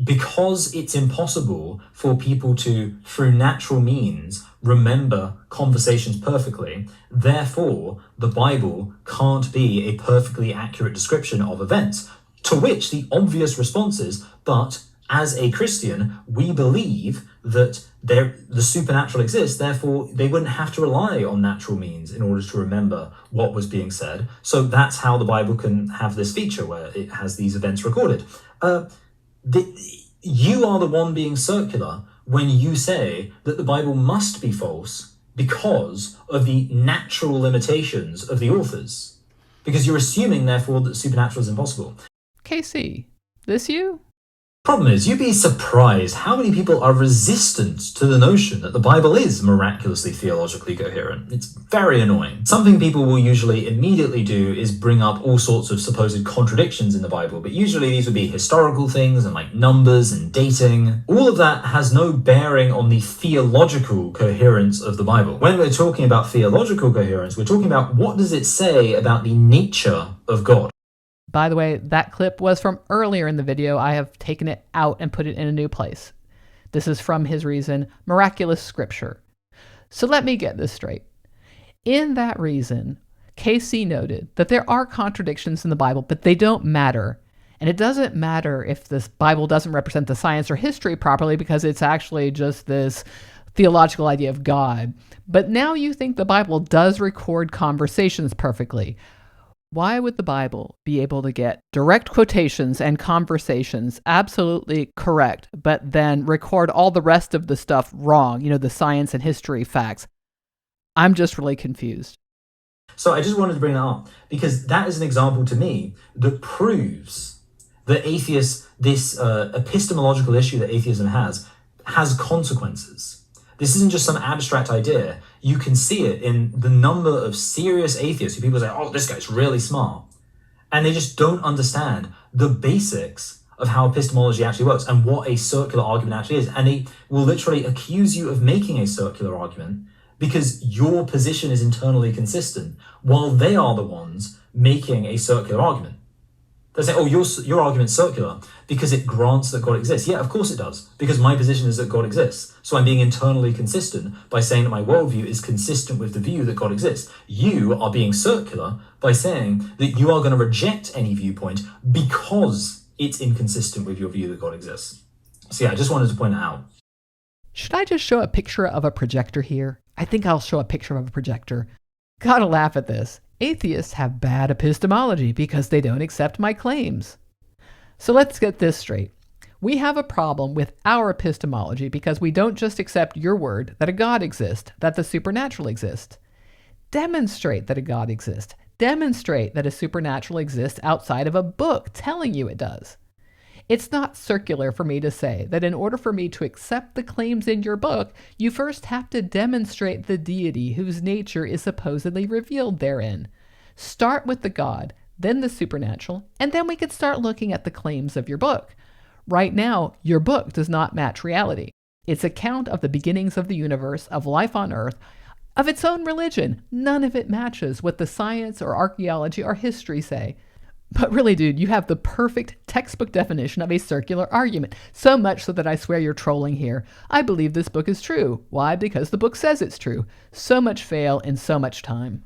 because it's impossible for people to, through natural means, remember conversations perfectly, therefore the Bible can't be a perfectly accurate description of events. To which the obvious response is, but as a Christian, we believe that the supernatural exists, therefore they wouldn't have to rely on natural means in order to remember what was being said. So that's how the Bible can have this feature where it has these events recorded. You are the one being circular when you say that the Bible must be false because of the natural limitations of the authors. Because you're assuming, therefore, that supernatural is impossible. Casey, this you? Problem is, you'd be surprised how many people are resistant to the notion that the Bible is miraculously theologically coherent. It's very annoying. Something people will usually immediately do is bring up all sorts of supposed contradictions in the Bible, but usually these would be historical things and like numbers and dating. All of that has no bearing on the theological coherence of the Bible. When we're talking about theological coherence, we're talking about what does it say about the nature of God. By the way, that clip was from earlier in the video. I have taken it out and put it in a new place. This is from his reason, Miraculous Scripture. So let me get this straight. In that reason, KC noted that there are contradictions in the Bible, but they don't matter. And it doesn't matter if this Bible doesn't represent the science or history properly because it's actually just this theological idea of God. But now you think the Bible does record conversations perfectly. Why would the Bible be able to get direct quotations and conversations absolutely correct, but then record all the rest of the stuff wrong, the science and history facts? I'm just really confused. So I just wanted to bring that up because that is an example to me that proves that atheists, this epistemological issue that atheism has consequences. This isn't just some abstract idea. You can see it in the number of serious atheists who people say, oh, this guy's really smart. And they just don't understand the basics of how epistemology actually works and what a circular argument actually is. And they will literally accuse you of making a circular argument because your position is internally consistent while they are the ones making a circular argument. They say, oh, your argument's circular because it grants that God exists. Yeah, of course it does, because my position is that God exists. So I'm being internally consistent by saying that my worldview is consistent with the view that God exists. You are being circular by saying that you are going to reject any viewpoint because it's inconsistent with your view that God exists. So yeah, I just wanted to point that out. Should I just show a picture of a projector here? I think I'll show a picture of a projector. Gotta laugh at this. Atheists have bad epistemology because they don't accept my claims. So let's get this straight. We have a problem with our epistemology because we don't just accept your word that a God exists, that the supernatural exists. Demonstrate that a God exists. Demonstrate that a supernatural exists outside of a book telling you it does. It's not circular for me to say that in order for me to accept the claims in your book, you first have to demonstrate the deity whose nature is supposedly revealed therein. Start with the God, then the supernatural, and then we can start looking at the claims of your book. Right now, your book does not match reality. Its account of the beginnings of the universe, of life on Earth, of its own religion, none of it matches what the science or archaeology or history say. But really, dude, you have the perfect textbook definition of a circular argument, so much so that I swear you're trolling here. I believe this book is true. Why? Because the book says it's true. So much fail in so much time.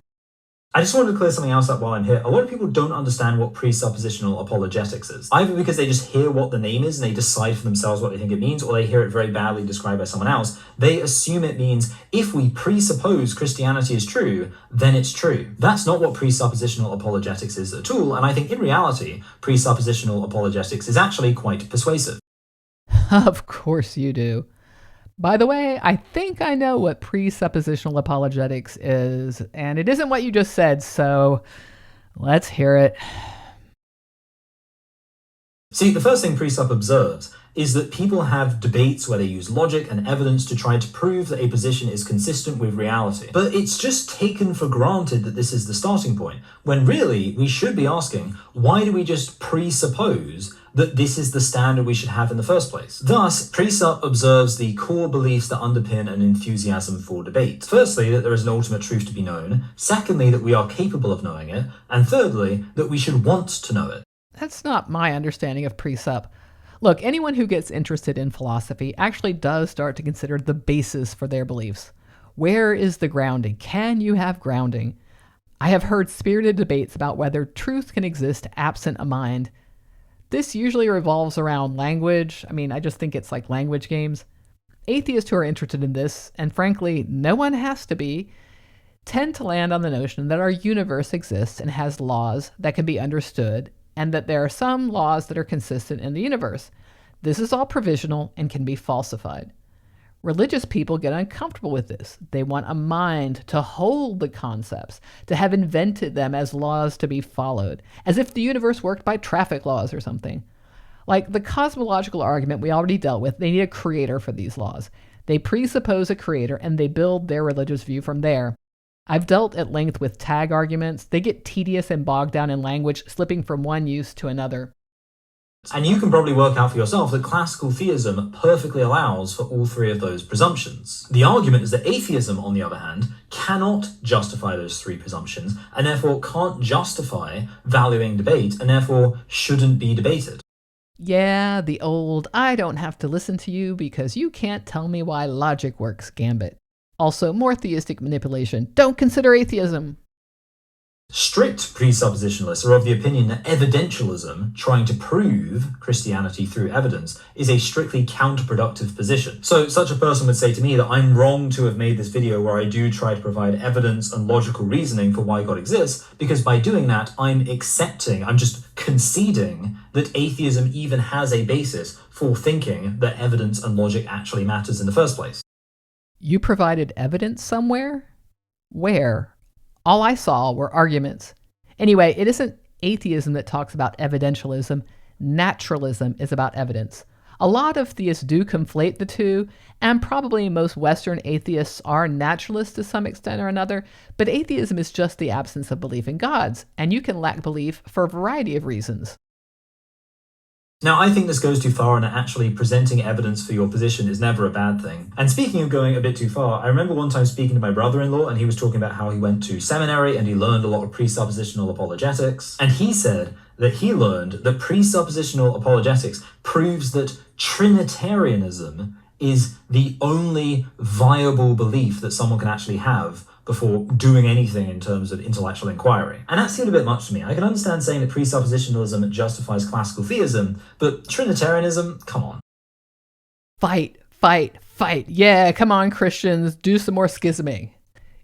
I just wanted to clear something else up while I'm here. A lot of people don't understand what presuppositional apologetics is, either because they just hear what the name is and they decide for themselves what they think it means, or they hear it very badly described by someone else. They assume it means if we presuppose Christianity is true, then it's true. That's not what presuppositional apologetics is at all, and I think in reality, presuppositional apologetics is actually quite persuasive. Of course you do. By the way, I think I know what presuppositional apologetics is, and it isn't what you just said, so let's hear it. See, the first thing Presup observes is that people have debates where they use logic and evidence to try to prove that a position is consistent with reality. But it's just taken for granted that this is the starting point, when really we should be asking, why do we just presuppose that this is the standard we should have in the first place? Thus, Presup observes the core beliefs that underpin an enthusiasm for debate. Firstly, that there is an ultimate truth to be known. Secondly, that we are capable of knowing it. And thirdly, that we should want to know it. That's not my understanding of Presup. Look, anyone who gets interested in philosophy actually does start to consider the basis for their beliefs. Where is the grounding? Can you have grounding? I have heard spirited debates about whether truth can exist absent a mind. This usually revolves around language. I just think it's like language games. Atheists who are interested in this, and frankly, no one has to be, tend to land on the notion that our universe exists and has laws that can be understood, and that there are some laws that are consistent in the universe. This is all provisional and can be falsified. Religious people get uncomfortable with this. They want a mind to hold the concepts, to have invented them as laws to be followed, as if the universe worked by traffic laws or something. Like the cosmological argument we already dealt with, they need a creator for these laws. They presuppose a creator and they build their religious view from there. I've dealt at length with tag arguments. They get tedious and bogged down in language, slipping from one use to another. And you can probably work out for yourself that classical theism perfectly allows for all three of those presumptions. The argument is that atheism, on the other hand, cannot justify those three presumptions, and therefore can't justify valuing debate, and therefore shouldn't be debated. Yeah, the old "I don't have to listen to you because you can't tell me why logic works" gambit. Also, more theistic manipulation. Don't consider atheism. Strict presuppositionalists are of the opinion that evidentialism, trying to prove Christianity through evidence, is a strictly counterproductive position. So such a person would say to me that I'm wrong to have made this video where I do try to provide evidence and logical reasoning for why God exists, because by doing that, I'm just conceding that atheism even has a basis for thinking that evidence and logic actually matters in the first place. You provided evidence somewhere? Where? All I saw were arguments. Anyway, it isn't atheism that talks about evidentialism. Naturalism is about evidence. A lot of theists do conflate the two, and probably most Western atheists are naturalists to some extent or another, but atheism is just the absence of belief in gods, and you can lack belief for a variety of reasons. Now, I think this goes too far, and actually presenting evidence for your position is never a bad thing. And speaking of going a bit too far, I remember one time speaking to my brother-in-law, and he was talking about how he went to seminary and he learned a lot of presuppositional apologetics. And he said that he learned that presuppositional apologetics proves that Trinitarianism is the only viable belief that someone can actually have before doing anything in terms of intellectual inquiry. And that seemed a bit much to me. I can understand saying that presuppositionalism justifies classical theism, but Trinitarianism, come on. Fight, fight, fight. Yeah, come on, Christians, do some more schisming.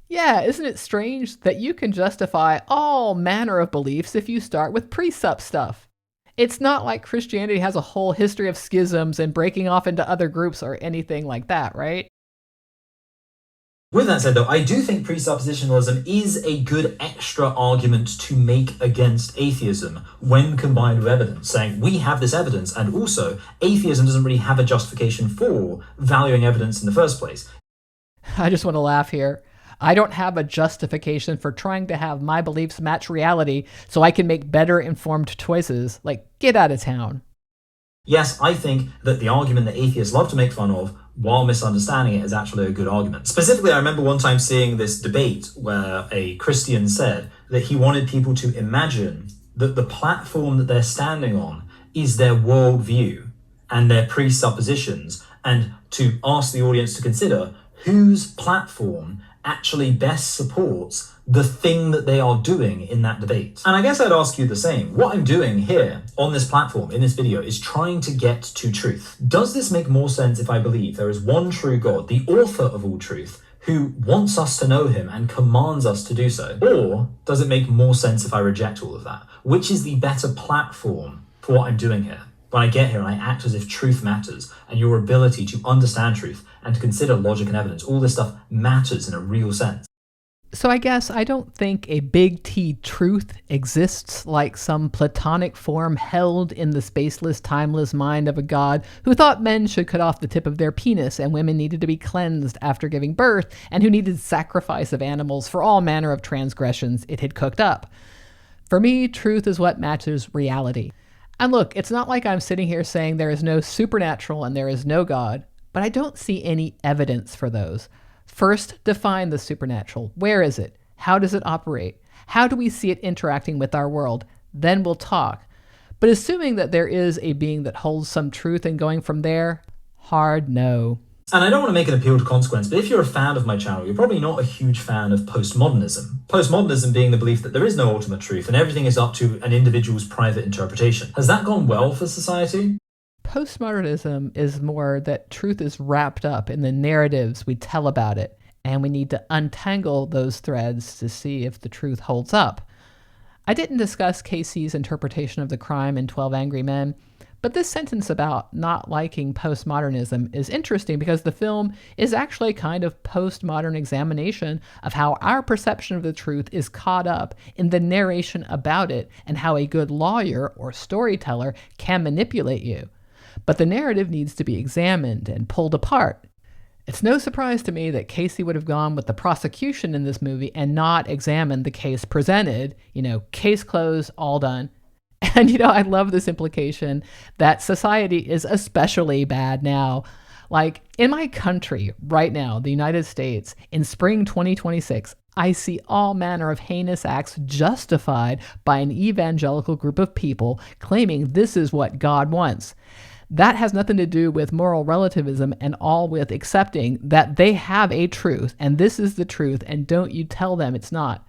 Yeah, isn't it strange that you can justify all manner of beliefs if you start with presup stuff? It's not like Christianity has a whole history of schisms and breaking off into other groups or anything like that, right? With that said, though, I do think presuppositionalism is a good extra argument to make against atheism when combined with evidence, saying we have this evidence, and also atheism doesn't really have a justification for valuing evidence in the first place. I just want to laugh here. I don't have a justification for trying to have my beliefs match reality so I can make better informed choices. Like, get out of town. Yes, I think that the argument that atheists love to make fun of while misunderstanding it is actually a good argument. Specifically, I remember one time seeing this debate where a Christian said that he wanted people to imagine that the platform that they're standing on is their worldview and their presuppositions, and to ask the audience to consider whose platform actually best supports the thing that they are doing in that debate. And I guess I'd ask you the same. What I'm doing here on this platform, in this video, is trying to get to truth. Does this make more sense if I believe there is one true God, the author of all truth, who wants us to know him and commands us to do so? Or does it make more sense if I reject all of that? Which is the better platform for what I'm doing here? When I get here and I act as if truth matters, and your ability to understand truth and to consider logic and evidence, all this stuff matters in a real sense. So I guess I don't think a big T truth exists like some platonic form held in the spaceless, timeless mind of a god who thought men should cut off the tip of their penis and women needed to be cleansed after giving birth, and who needed sacrifice of animals for all manner of transgressions it had cooked up. For me, truth is what matches reality. And look, it's not like I'm sitting here saying there is no supernatural and there is no God, but I don't see any evidence for those. First, define the supernatural. Where is it? How does it operate? How do we see it interacting with our world? Then we'll talk. But assuming that there is a being that holds some truth and going from there, hard no. And I don't want to make an appeal to consequence, but if you're a fan of my channel, you're probably not a huge fan of postmodernism. Postmodernism being the belief that there is no ultimate truth and everything is up to an individual's private interpretation. Has that gone well for society? Postmodernism is more that truth is wrapped up in the narratives we tell about it, and we need to untangle those threads to see if the truth holds up. I didn't discuss Casey's interpretation of the crime in 12 Angry Men, but this sentence about not liking postmodernism is interesting because the film is actually a kind of postmodern examination of how our perception of the truth is caught up in the narration about it and how a good lawyer or storyteller can manipulate you. But the narrative needs to be examined and pulled apart. It's no surprise to me that Casey would have gone with the prosecution in this movie and not examined the case presented, case closed, all done. And, I love this implication that society is especially bad now. Like in my country right now, the United States, in spring 2026, I see all manner of heinous acts justified by an evangelical group of people claiming this is what God wants. That has nothing to do with moral relativism and all with accepting that they have a truth and this is the truth and don't you tell them it's not.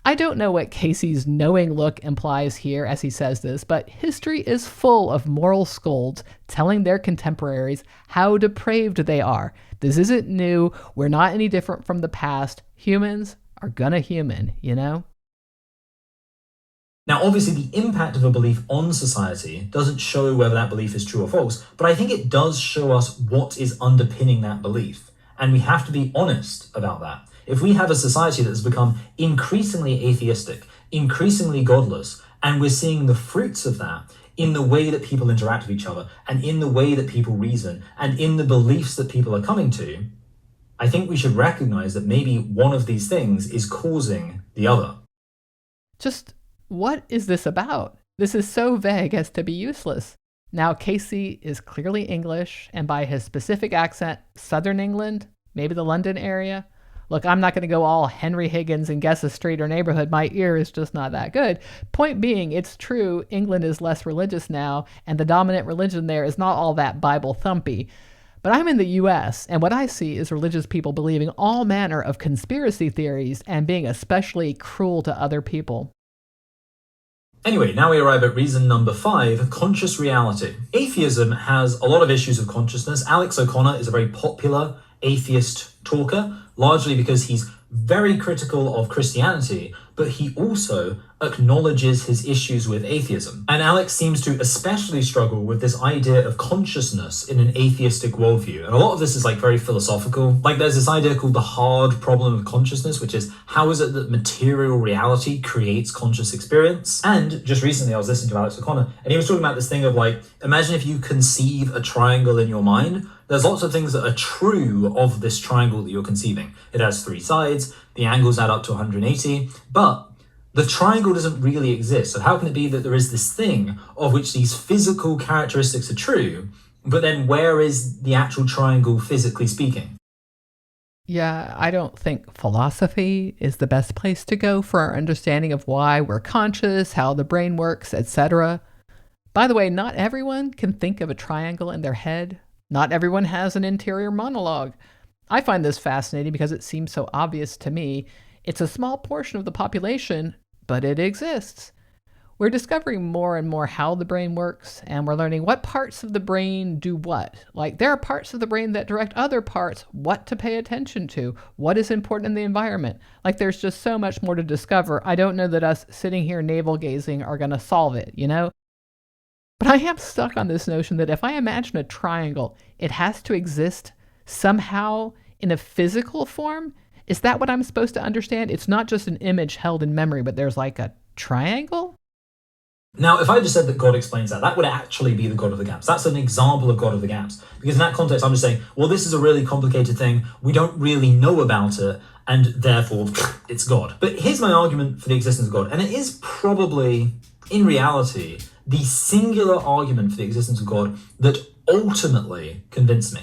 I don't know what Casey's knowing look implies here as he says this, but history is full of moral scolds telling their contemporaries how depraved they are. This isn't new. We're not any different from the past. Humans are gonna human, Now, obviously, the impact of a belief on society doesn't show whether that belief is true or false, but I think it does show us what is underpinning that belief. And we have to be honest about that. If we have a society that has become increasingly atheistic, increasingly godless, and we're seeing the fruits of that in the way that people interact with each other, and in the way that people reason, and in the beliefs that people are coming to, I think we should recognize that maybe one of these things is causing the other. Just what is this about? This is so vague as to be useless. Now, Casey is clearly English, and by his specific accent, Southern England, maybe the London area. Look, I'm not going to go all Henry Higgins and guess a street or neighborhood. My ear is just not that good. Point being, it's true, England is less religious now, and the dominant religion there is not all that Bible thumpy. But I'm in the US, and what I see is religious people believing all manner of conspiracy theories and being especially cruel to other people. Anyway, now we arrive at reason number 5, conscious reality. Atheism has a lot of issues of consciousness. Alex O'Connor is a very popular atheist talker, largely because he's very critical of Christianity, but he also acknowledges his issues with atheism. And Alex seems to especially struggle with this idea of consciousness in an atheistic worldview. And a lot of this is very philosophical. There's this idea called the hard problem of consciousness, which is how is it that material reality creates conscious experience? And just recently I was listening to Alex O'Connor, and he was talking about this thing of imagine if you conceive a triangle in your mind. There's lots of things that are true of this triangle that you're conceiving. It has 3 sides, the angles add up to 180, but the triangle doesn't really exist. So how can it be that there is this thing of which these physical characteristics are true, but then where is the actual triangle physically speaking? Yeah, I don't think philosophy is the best place to go for our understanding of why we're conscious, how the brain works, etc. By the way, not everyone can think of a triangle in their head. Not everyone has an interior monologue. I find this fascinating because it seems so obvious to me. It's a small portion of the population, but it exists. We're discovering more and more how the brain works, and we're learning what parts of the brain do what. There are parts of the brain that direct other parts what to pay attention to, what is important in the environment. There's just so much more to discover. I don't know that us sitting here navel-gazing are going to solve it, But I am stuck on this notion that if I imagine a triangle, it has to exist somehow in a physical form. Is that what I'm supposed to understand? It's not just an image held in memory, but there's a triangle? Now, if I just said that God explains that would actually be the God of the gaps. That's an example of God of the gaps. Because in that context, I'm just saying, well, this is a really complicated thing. We don't really know about it, and therefore, it's God. But here's my argument for the existence of God. And it is probably, in reality, the singular argument for the existence of God that ultimately convinced me.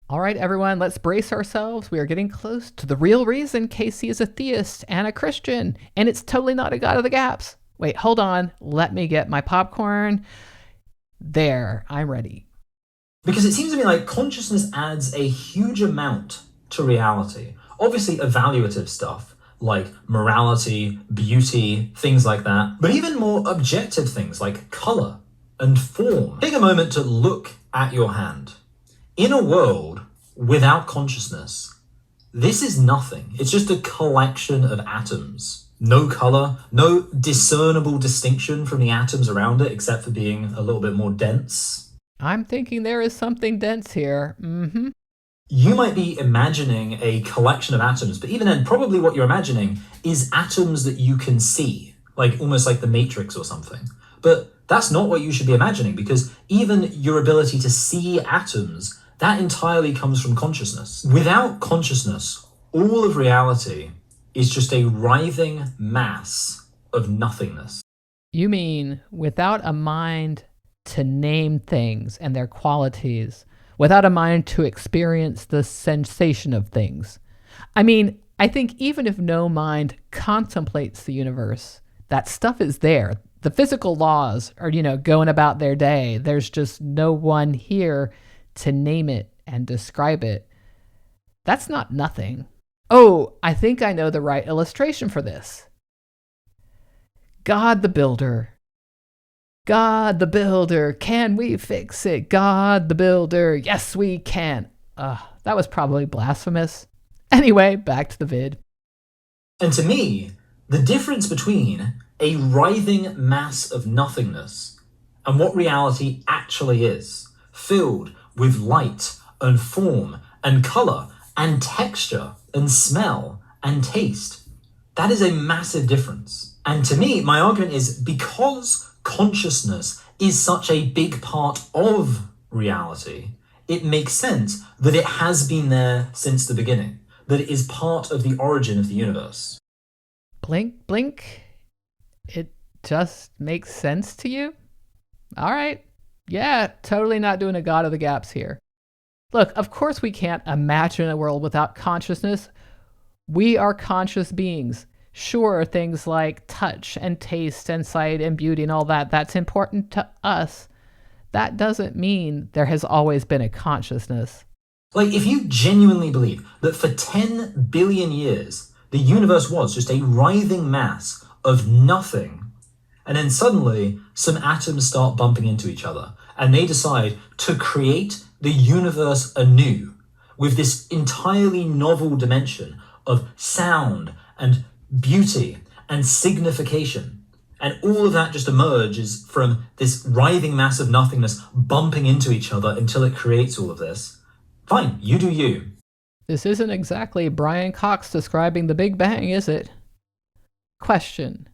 All right, everyone, let's brace ourselves. We are getting close to the real reason Casey is a theist and a Christian, and it's totally not a God of the gaps. Wait, hold on. Let me get my popcorn. There, I'm ready. Because it seems to me like consciousness adds a huge amount to reality. Obviously, evaluative stuff like morality, beauty, things like that, but even more objective things like color and form. Take a moment to look at your hand. In a world without consciousness, this is nothing. It's just a collection of atoms. No color, no discernible distinction from the atoms around it, except for being a little bit more dense. I'm thinking there is something dense here. You might be imagining a collection of atoms, but even then, probably what you're imagining is atoms that you can see, almost like the Matrix or something. But that's not what you should be imagining, because even your ability to see atoms, that entirely comes from consciousness. Without consciousness, all of reality is just a writhing mass of nothingness. You mean without a mind to name things and their qualities, without a mind to experience the sensation of things. I mean, I think even if no mind contemplates the universe, that stuff is there. The physical laws are, going about their day. There's just no one here to name it and describe it. That's not nothing. Oh, I think I know the right illustration for this. God the Builder. God the Builder, can we fix it? God the Builder, yes we can. That was probably blasphemous. Anyway, back to the vid. And to me, the difference between a writhing mass of nothingness and what reality actually is, filled with light and form and colour and texture and smell and taste, that is a massive difference. And to me, my argument is because consciousness is such a big part of reality, it makes sense that it has been there since the beginning, that it is part of the origin of the universe. Blink, blink. It just makes sense to you? All right. Yeah, totally not doing a God of the gaps here. Look, of course we can't imagine a world without consciousness. We are conscious beings. Sure, things like touch and taste and sight and beauty and all that, that's important to us. That doesn't mean there has always been a consciousness. Like, if you genuinely believe that for 10 billion years, the universe was just a writhing mass of nothing, and then suddenly some atoms start bumping into each other, and they decide to create the universe anew with this entirely novel dimension of sound and beauty and signification. And all of that just emerges from this writhing mass of nothingness bumping into each other until it creates all of this. Fine, you do you. This isn't exactly Brian Cox describing the Big Bang, is it? Question.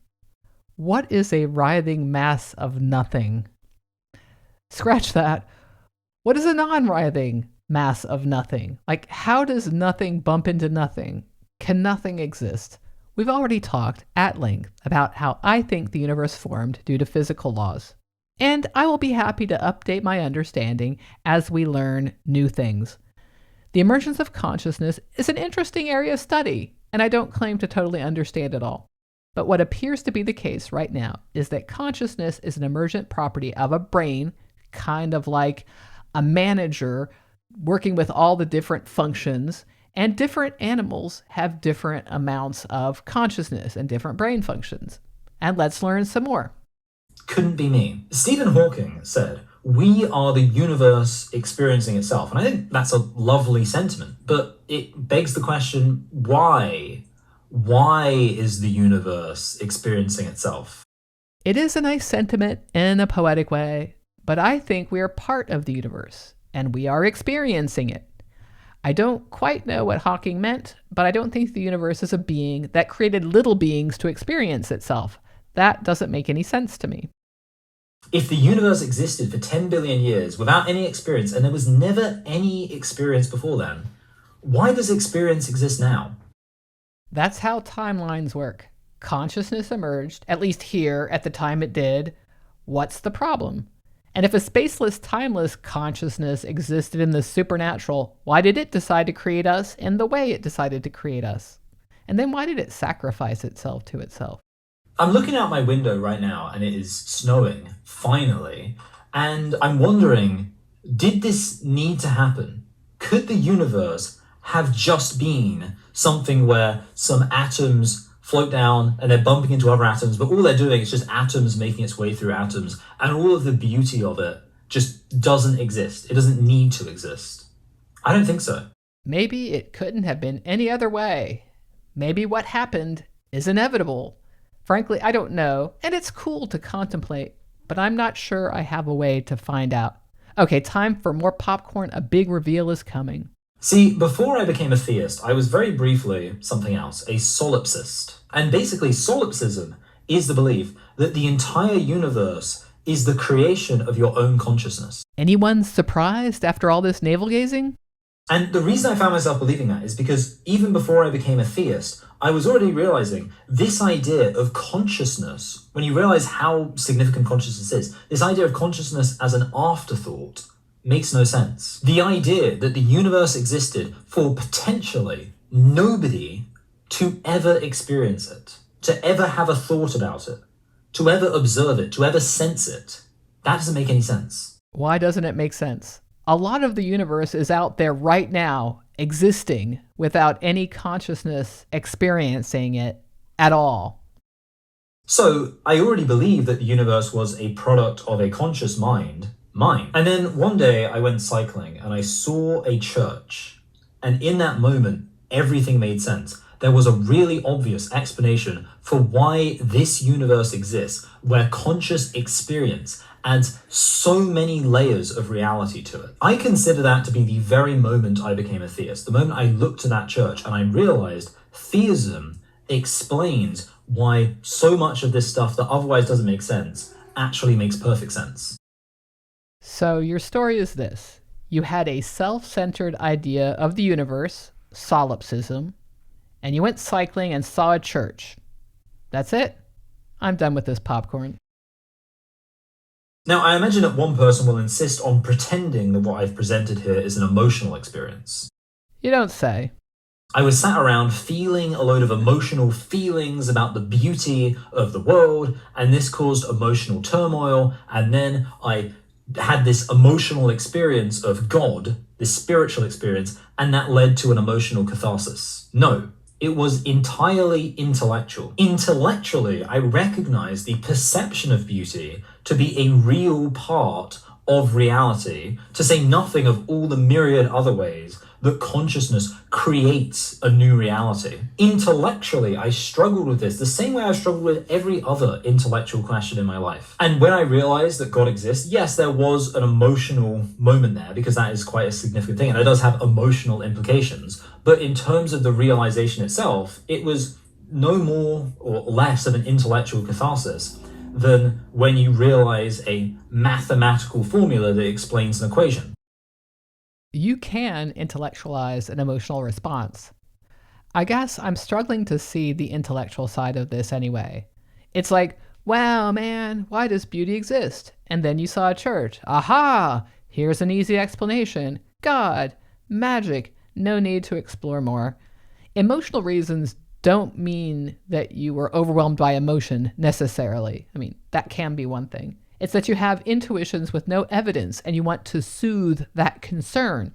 What is a writhing mass of nothing? Scratch that. What is a non-writhing mass of nothing? Like, how does nothing bump into nothing? Can nothing exist? We've already talked at length about how I think the universe formed due to physical laws. And I will be happy to update my understanding as we learn new things. The emergence of consciousness is an interesting area of study, and I don't claim to totally understand it all. But what appears to be the case right now is that consciousness is an emergent property of a brain, kind of like a manager working with all the different functions, and different animals have different amounts of consciousness and different brain functions. And let's learn some more. Couldn't be me. Stephen Hawking said, "We are the universe experiencing itself." And I think that's a lovely sentiment, but it begs the question, why? Why is the universe experiencing itself? It is a nice sentiment in a poetic way, but I think we are part of the universe, and we are experiencing it. I don't quite know what Hawking meant, but I don't think the universe is a being that created little beings to experience itself. That doesn't make any sense to me. If the universe existed for 10 billion years without any experience, and there was never any experience before then, why does experience exist now? That's how timelines work. Consciousness emerged, at least here, at the time it did. What's the problem? And if a spaceless, timeless consciousness existed in the supernatural, why did it decide to create us in the way it decided to create us? And then why did it sacrifice itself to itself? I'm looking out my window right now and it is snowing, finally, and I'm wondering, did this need to happen? Could the universe have just been something where some atoms float down and they're bumping into other atoms, but all they're doing is just atoms making its way through atoms, and all of the beauty of it just doesn't exist? It doesn't need to exist. I don't think so. Maybe it couldn't have been any other way. Maybe what happened is inevitable. Frankly, I don't know, and it's cool to contemplate, but I'm not sure I have a way to find out. Okay, time for more popcorn. A big reveal is coming. See, before I became a theist, I was very briefly something else, a solipsist. And basically, solipsism is the belief that the entire universe is the creation of your own consciousness. Anyone surprised after all this navel-gazing? And the reason I found myself believing that is because even before I became a theist, I was already realizing this idea of consciousness, when you realize how significant consciousness is, this idea of consciousness as an afterthought makes no sense. The idea that the universe existed for potentially nobody to ever experience it, to ever have a thought about it, to ever observe it, to ever sense it, that doesn't make any sense. Why doesn't it make sense? A lot of the universe is out there right now, existing without any consciousness experiencing it at all. So I already believed that the universe was a product of a conscious mind, mine. And then one day I went cycling and I saw a church. And in that moment, everything made sense. There was a really obvious explanation for why this universe exists, where conscious experience adds so many layers of reality to it. I consider that to be the very moment I became a theist, the moment I looked to that church and I realized theism explains why so much of this stuff that otherwise doesn't make sense actually makes perfect sense. So your story is this. You had a self-centered idea of the universe, solipsism, and you went cycling and saw a church. That's it? I'm done with this popcorn. Now, I imagine that one person will insist on pretending that what I've presented here is an emotional experience. You don't say. I was sat around feeling a load of emotional feelings about the beauty of the world, and this caused emotional turmoil, and then I had this emotional experience of God, this spiritual experience, and that led to an emotional catharsis. No. It was entirely intellectual. Intellectually, I recognized the perception of beauty to be a real part of reality, to say nothing of all the myriad other ways that consciousness creates a new reality. Intellectually, I struggled with this the same way I struggled with every other intellectual question in my life. And when I realized that God exists, yes, there was an emotional moment there because that is quite a significant thing and it does have emotional implications. But in terms of the realization itself, it was no more or less of an intellectual catharsis than when you realize a mathematical formula that explains an equation. You can intellectualize an emotional response. I guess I'm struggling to see the intellectual side of this anyway. It's like, wow, man, why does beauty exist? And then you saw a church. Aha! Here's an easy explanation. God, magic, no need to explore more. Emotional reasons don't mean that you were overwhelmed by emotion necessarily. I mean, that can be one thing. It's that you have intuitions with no evidence and you want to soothe that concern.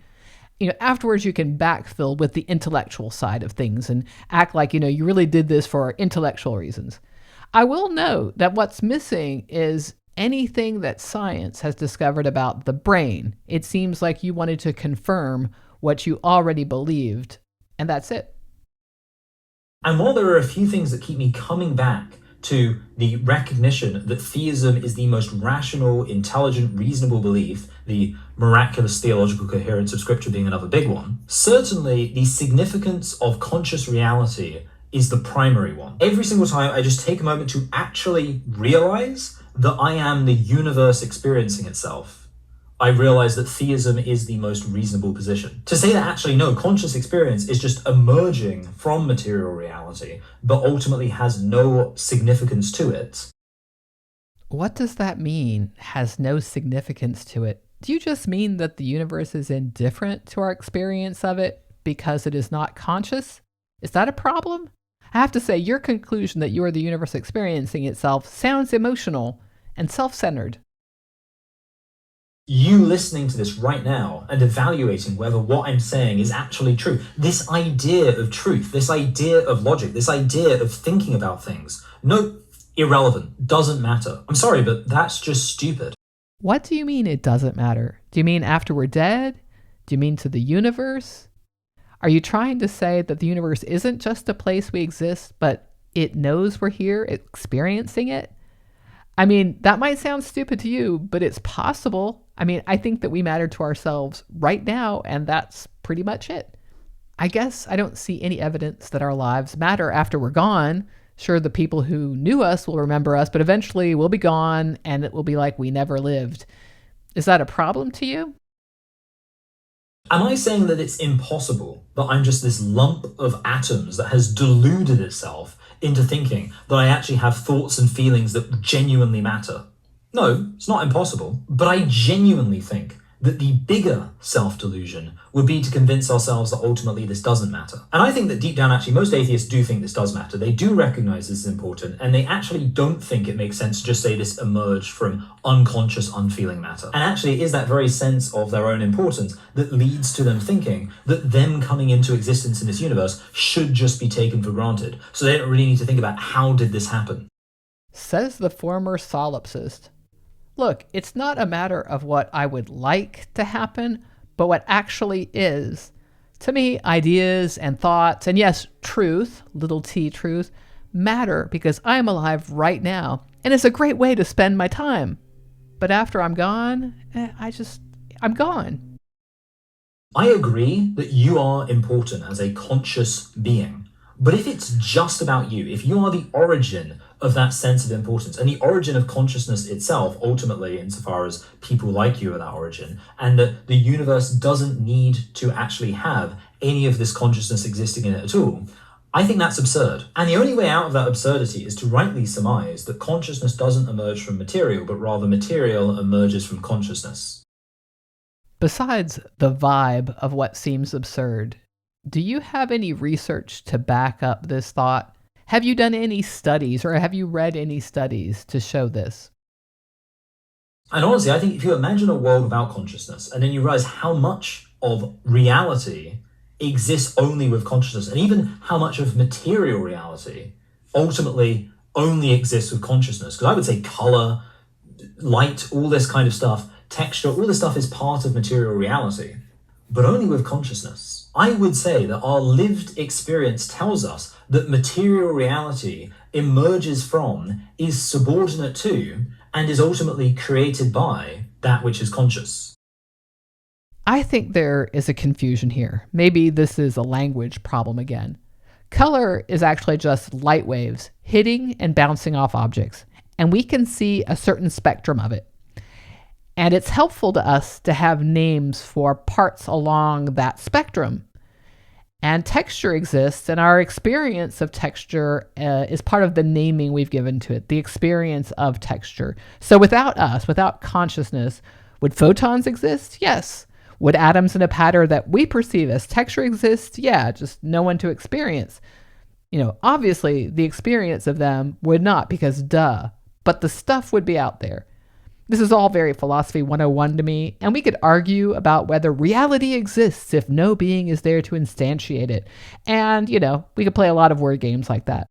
Afterwards you can backfill with the intellectual side of things and act like, you really did this for intellectual reasons. I will note that what's missing is anything that science has discovered about the brain. It seems like you wanted to confirm what you already believed, and that's it. And while there are a few things that keep me coming back to the recognition that theism is the most rational, intelligent, reasonable belief, the miraculous theological coherence of scripture being another big one, certainly the significance of conscious reality is the primary one. Every single time I just take a moment to actually realize that I am the universe experiencing itself, I realize that theism is the most reasonable position. To say that actually no, conscious experience is just emerging from material reality, but ultimately has no significance to it. What does that mean, has no significance to it? Do you just mean that the universe is indifferent to our experience of it because it is not conscious? Is that a problem? I have to say, your conclusion that you are the universe experiencing itself sounds emotional and self-centered. You listening to this right now and evaluating whether what I'm saying is actually true. This idea of truth, this idea of logic, this idea of thinking about things. No, irrelevant, doesn't matter. I'm sorry, but that's just stupid. What do you mean it doesn't matter? Do you mean after we're dead? Do you mean to the universe? Are you trying to say that the universe isn't just a place we exist, but it knows we're here experiencing it? I mean, that might sound stupid to you, but it's possible. I mean, I think that we matter to ourselves right now, and that's pretty much it. I guess I don't see any evidence that our lives matter after we're gone. Sure, the people who knew us will remember us, but eventually we'll be gone, and it will be like we never lived. Is that a problem to you? Am I saying that it's impossible, that I'm just this lump of atoms that has deluded itself into thinking that I actually have thoughts and feelings that genuinely matter? No, it's not impossible, but I genuinely think that the bigger self-delusion would be to convince ourselves that ultimately this doesn't matter. And I think that deep down, actually, most atheists do think this does matter. They do recognize this is important, and they actually don't think it makes sense to just say this emerged from unconscious, unfeeling matter. And actually, it is that very sense of their own importance that leads to them thinking that them coming into existence in this universe should just be taken for granted. So they don't really need to think about how did this happen. Says the former solipsist. Look, it's not a matter of what I would like to happen, but what actually is. To me, ideas and thoughts, and yes, truth, little t truth, matter because I'm alive right now, and it's a great way to spend my time. But after I'm gone, I'm gone. I agree that you are important as a conscious being. But if it's just about you, if you are the origin of that sense of importance and the origin of consciousness itself, ultimately, insofar as people like you are that origin, and that the universe doesn't need to actually have any of this consciousness existing in it at all, I think that's absurd. And the only way out of that absurdity is to rightly surmise that consciousness doesn't emerge from material, but rather material emerges from consciousness. Besides the vibe of what seems absurd, do you have any research to back up this thought? Have you done any studies or have you read any studies to show this? And honestly, I think if you imagine a world without consciousness and then you realize how much of reality exists only with consciousness, and even how much of material reality ultimately only exists with consciousness, because I would say color, light, all this kind of stuff, texture, all this stuff is part of material reality, but only with consciousness. I would say that our lived experience tells us that material reality emerges from, is subordinate to, and is ultimately created by that which is conscious. I think there is a confusion here. Maybe this is a language problem again. Color is actually just light waves hitting and bouncing off objects, and we can see a certain spectrum of it. And it's helpful to us to have names for parts along that spectrum. And texture exists, and our experience of texture is part of the naming we've given to it, the experience of texture. So without us, without consciousness, would photons exist? Yes. Would atoms in a pattern that we perceive as texture exist? Yeah, just no one to experience. Obviously, the experience of them would not, because duh. But the stuff would be out there. This is all very Philosophy 101 to me, and we could argue about whether reality exists if no being is there to instantiate it. And, we could play a lot of word games like that.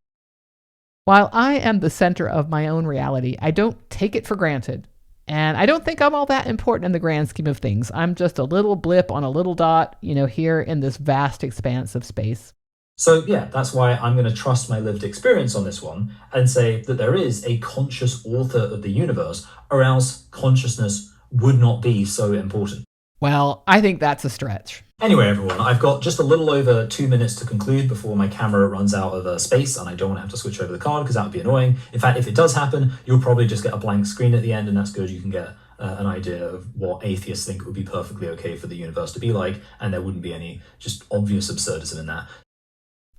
While I am the center of my own reality, I don't take it for granted. And I don't think I'm all that important in the grand scheme of things. I'm just a little blip on a little dot, here in this vast expanse of space. So yeah, that's why I'm going to trust my lived experience on this one and say that there is a conscious author of the universe, or else consciousness would not be so important. Well, I think that's a stretch. Anyway, everyone, I've got just a little over 2 minutes to conclude before my camera runs out of space, and I don't want to have to switch over the card because that would be annoying. In fact, if it does happen, you'll probably just get a blank screen at the end, and that's good. You can get an idea of what atheists think would be perfectly okay for the universe to be like, and there wouldn't be any just obvious absurdism in that.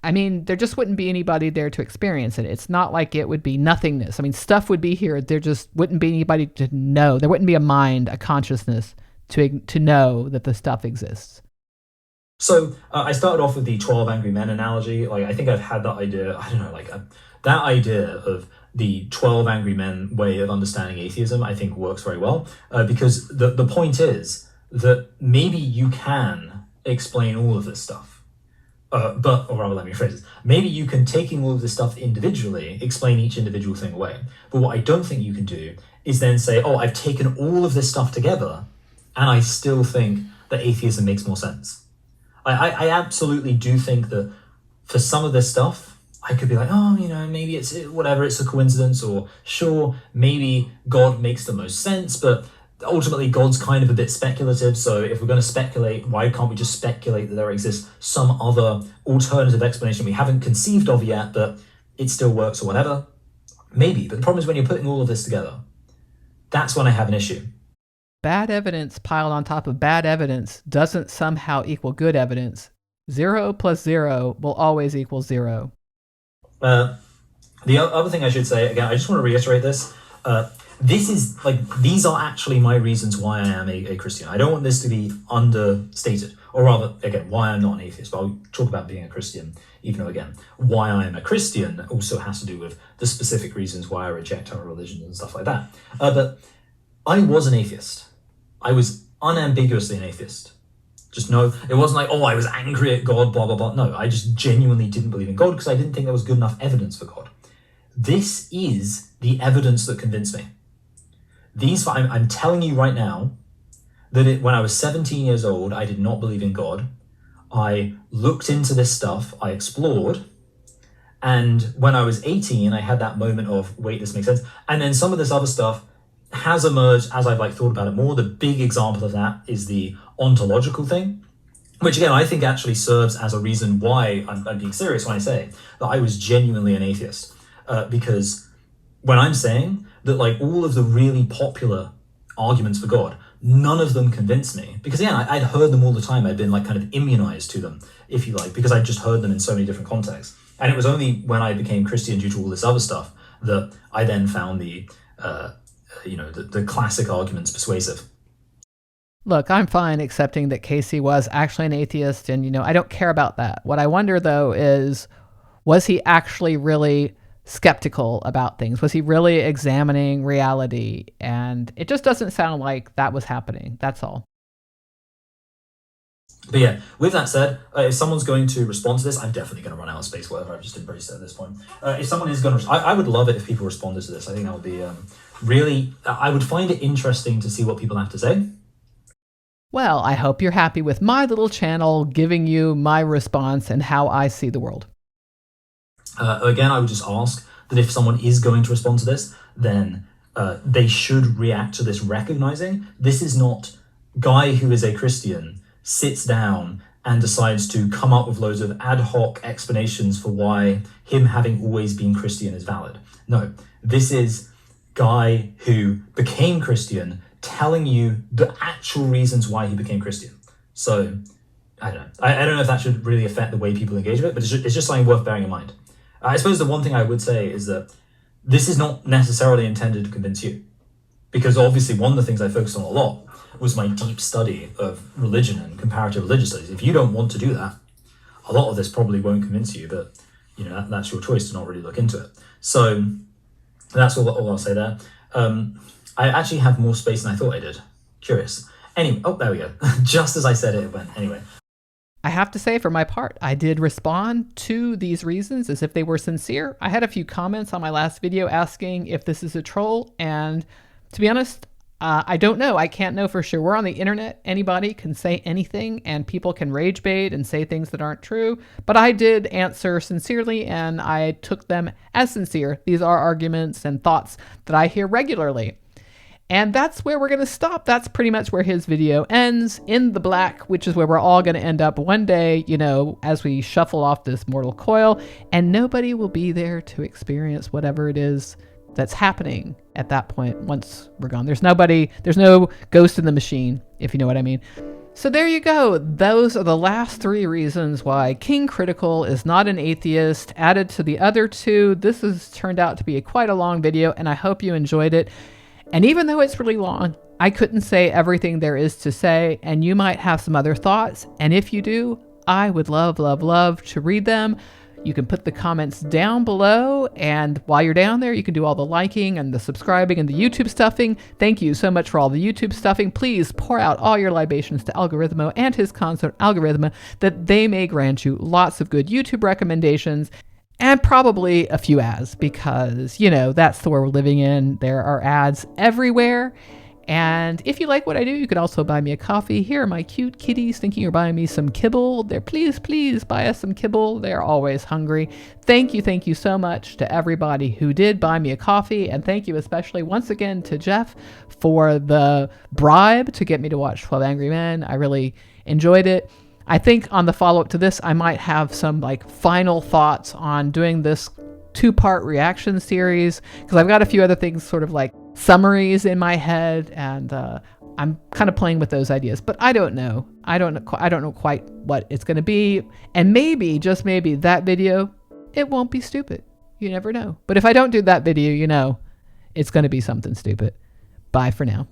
I mean, there just wouldn't be anybody there to experience it. It's not like it would be nothingness. I mean, stuff would be here. There just wouldn't be anybody to know. There wouldn't be a mind, a consciousness to know that the stuff exists. So I started off with the 12 Angry Men analogy. I think I've had that idea, that idea of the 12 Angry Men way of understanding atheism, I think works very well. Because the point is that maybe you can explain all of this stuff. Or rather, let me rephrase this. Maybe you can, taking all of this stuff individually, explain each individual thing away. But what I don't think you can do is then say, I've taken all of this stuff together, and I still think that atheism makes more sense. I absolutely do think that for some of this stuff, I could be like, maybe it's whatever, it's a coincidence, or sure, maybe God makes the most sense, but ultimately God's kind of a bit speculative, so if we're going to speculate, why can't we just speculate that there exists some other alternative explanation we haven't conceived of yet, but it still works or whatever? Maybe, but the problem is when you're putting all of this together, that's when I have an issue. bad evidence piled on top of bad evidence doesn't somehow equal good evidence. 0 plus 0 will always equal 0. The other thing I should say, again, I just want to reiterate this. These are actually my reasons why I am a Christian. I don't want this to be understated, or rather, again, why I'm not an atheist, but I'll talk about being a Christian, even though, again, why I'm a Christian also has to do with the specific reasons why I reject other religions and stuff like that. But I was an atheist. I was unambiguously an atheist. Just no, it wasn't like, oh, I was angry at God, blah, blah, blah. No, I just genuinely didn't believe in God because I didn't think there was good enough evidence for God. This is the evidence that convinced me. I'm telling you right now that when I was 17 years old, I did not believe in God. I looked into this stuff, I explored, and when I was 18, I had that moment of, wait, this makes sense. And then some of this other stuff has emerged as I've thought about it more. The big example of that is the ontological thing, which again, I think actually serves as a reason why I'm being serious when I say that I was genuinely an atheist. Because when I'm saying that all of the really popular arguments for God, none of them convinced me. Because again, I'd heard them all the time. I'd been kind of immunized to them, if you like, because I'd just heard them in so many different contexts. And it was only when I became Christian due to all this other stuff that I then found the classic arguments persuasive. Look, I'm fine accepting that Casey was actually an atheist, and, I don't care about that. What I wonder, though, is, was he actually really skeptical about things? Was he really examining reality? And it just doesn't sound like that was happening. That's all. But yeah, with that said, if someone's going to respond to this, I'm definitely going to run out of space, whatever. I've just embraced it at this point. If someone is going to, I would love it if people responded to this. I think that would be really, I would find it interesting to see what people have to say. Well, I hope you're happy with my little channel giving you my response and how I see the world. Again, I would just ask that if someone is going to respond to this, then they should react to this recognizing this is not guy who is a Christian sits down and decides to come up with loads of ad hoc explanations for why him having always been Christian is valid. No, this is guy who became Christian telling you the actual reasons why he became Christian. So, I don't know. I don't know if that should really affect the way people engage with it, but it's just something worth bearing in mind. I suppose the one thing I would say is that this is not necessarily intended to convince you. Because obviously one of the things I focused on a lot was my deep study of religion and comparative religious studies. If you don't want to do that, a lot of this probably won't convince you, but that's your choice to not really look into it. So that's all I'll say there. I actually have more space than I thought I did. Curious. Anyway, there we go. Just as I said it went. Anyway. I have to say, for my part, I did respond to these reasons as if they were sincere. I had a few comments on my last video asking if this is a troll, and to be honest, I don't know. I can't know for sure. We're on the internet. Anybody can say anything, and people can rage bait and say things that aren't true. But I did answer sincerely, and I took them as sincere. These are arguments and thoughts that I hear regularly. And that's where we're going to stop. That's pretty much where his video ends, in the black, which is where we're all going to end up one day, as we shuffle off this mortal coil, and nobody will be there to experience whatever it is that's happening at that point once we're gone. There's no ghost in the machine, if you know what I mean. So there you go. Those are the last 3 reasons why King Critical is not an atheist, added to the other 2. This has turned out to be quite a long video, and I hope you enjoyed it. And even though it's really long, I couldn't say everything there is to say, and you might have some other thoughts. And if you do, I would love, love, love to read them. You can put the comments down below, and while you're down there, you can do all the liking and the subscribing and the YouTube stuffing. Thank you so much for all the YouTube stuffing. Please pour out all your libations to Algorithmo and his consort Algorithma, that they may grant you lots of good YouTube recommendations. And probably a few ads, because, that's the world we're living in. There are ads everywhere. And if you like what I do, you could also buy me a coffee. Here are my cute kitties thinking you're buying me some kibble. Please buy us some kibble. They're always hungry. Thank you so much to everybody who did buy me a coffee. And thank you especially once again to Jeff for the bribe to get me to watch 12 Angry Men. I really enjoyed it. I think on the follow-up to this, I might have some final thoughts on doing this 2-part reaction series, because I've got a few other things sort of summaries in my head, and I'm kind of playing with those ideas, but I don't know. I don't know quite what it's going to be. And maybe, just maybe, that video, it won't be stupid. You never know. But if I don't do that video, it's going to be something stupid. Bye for now.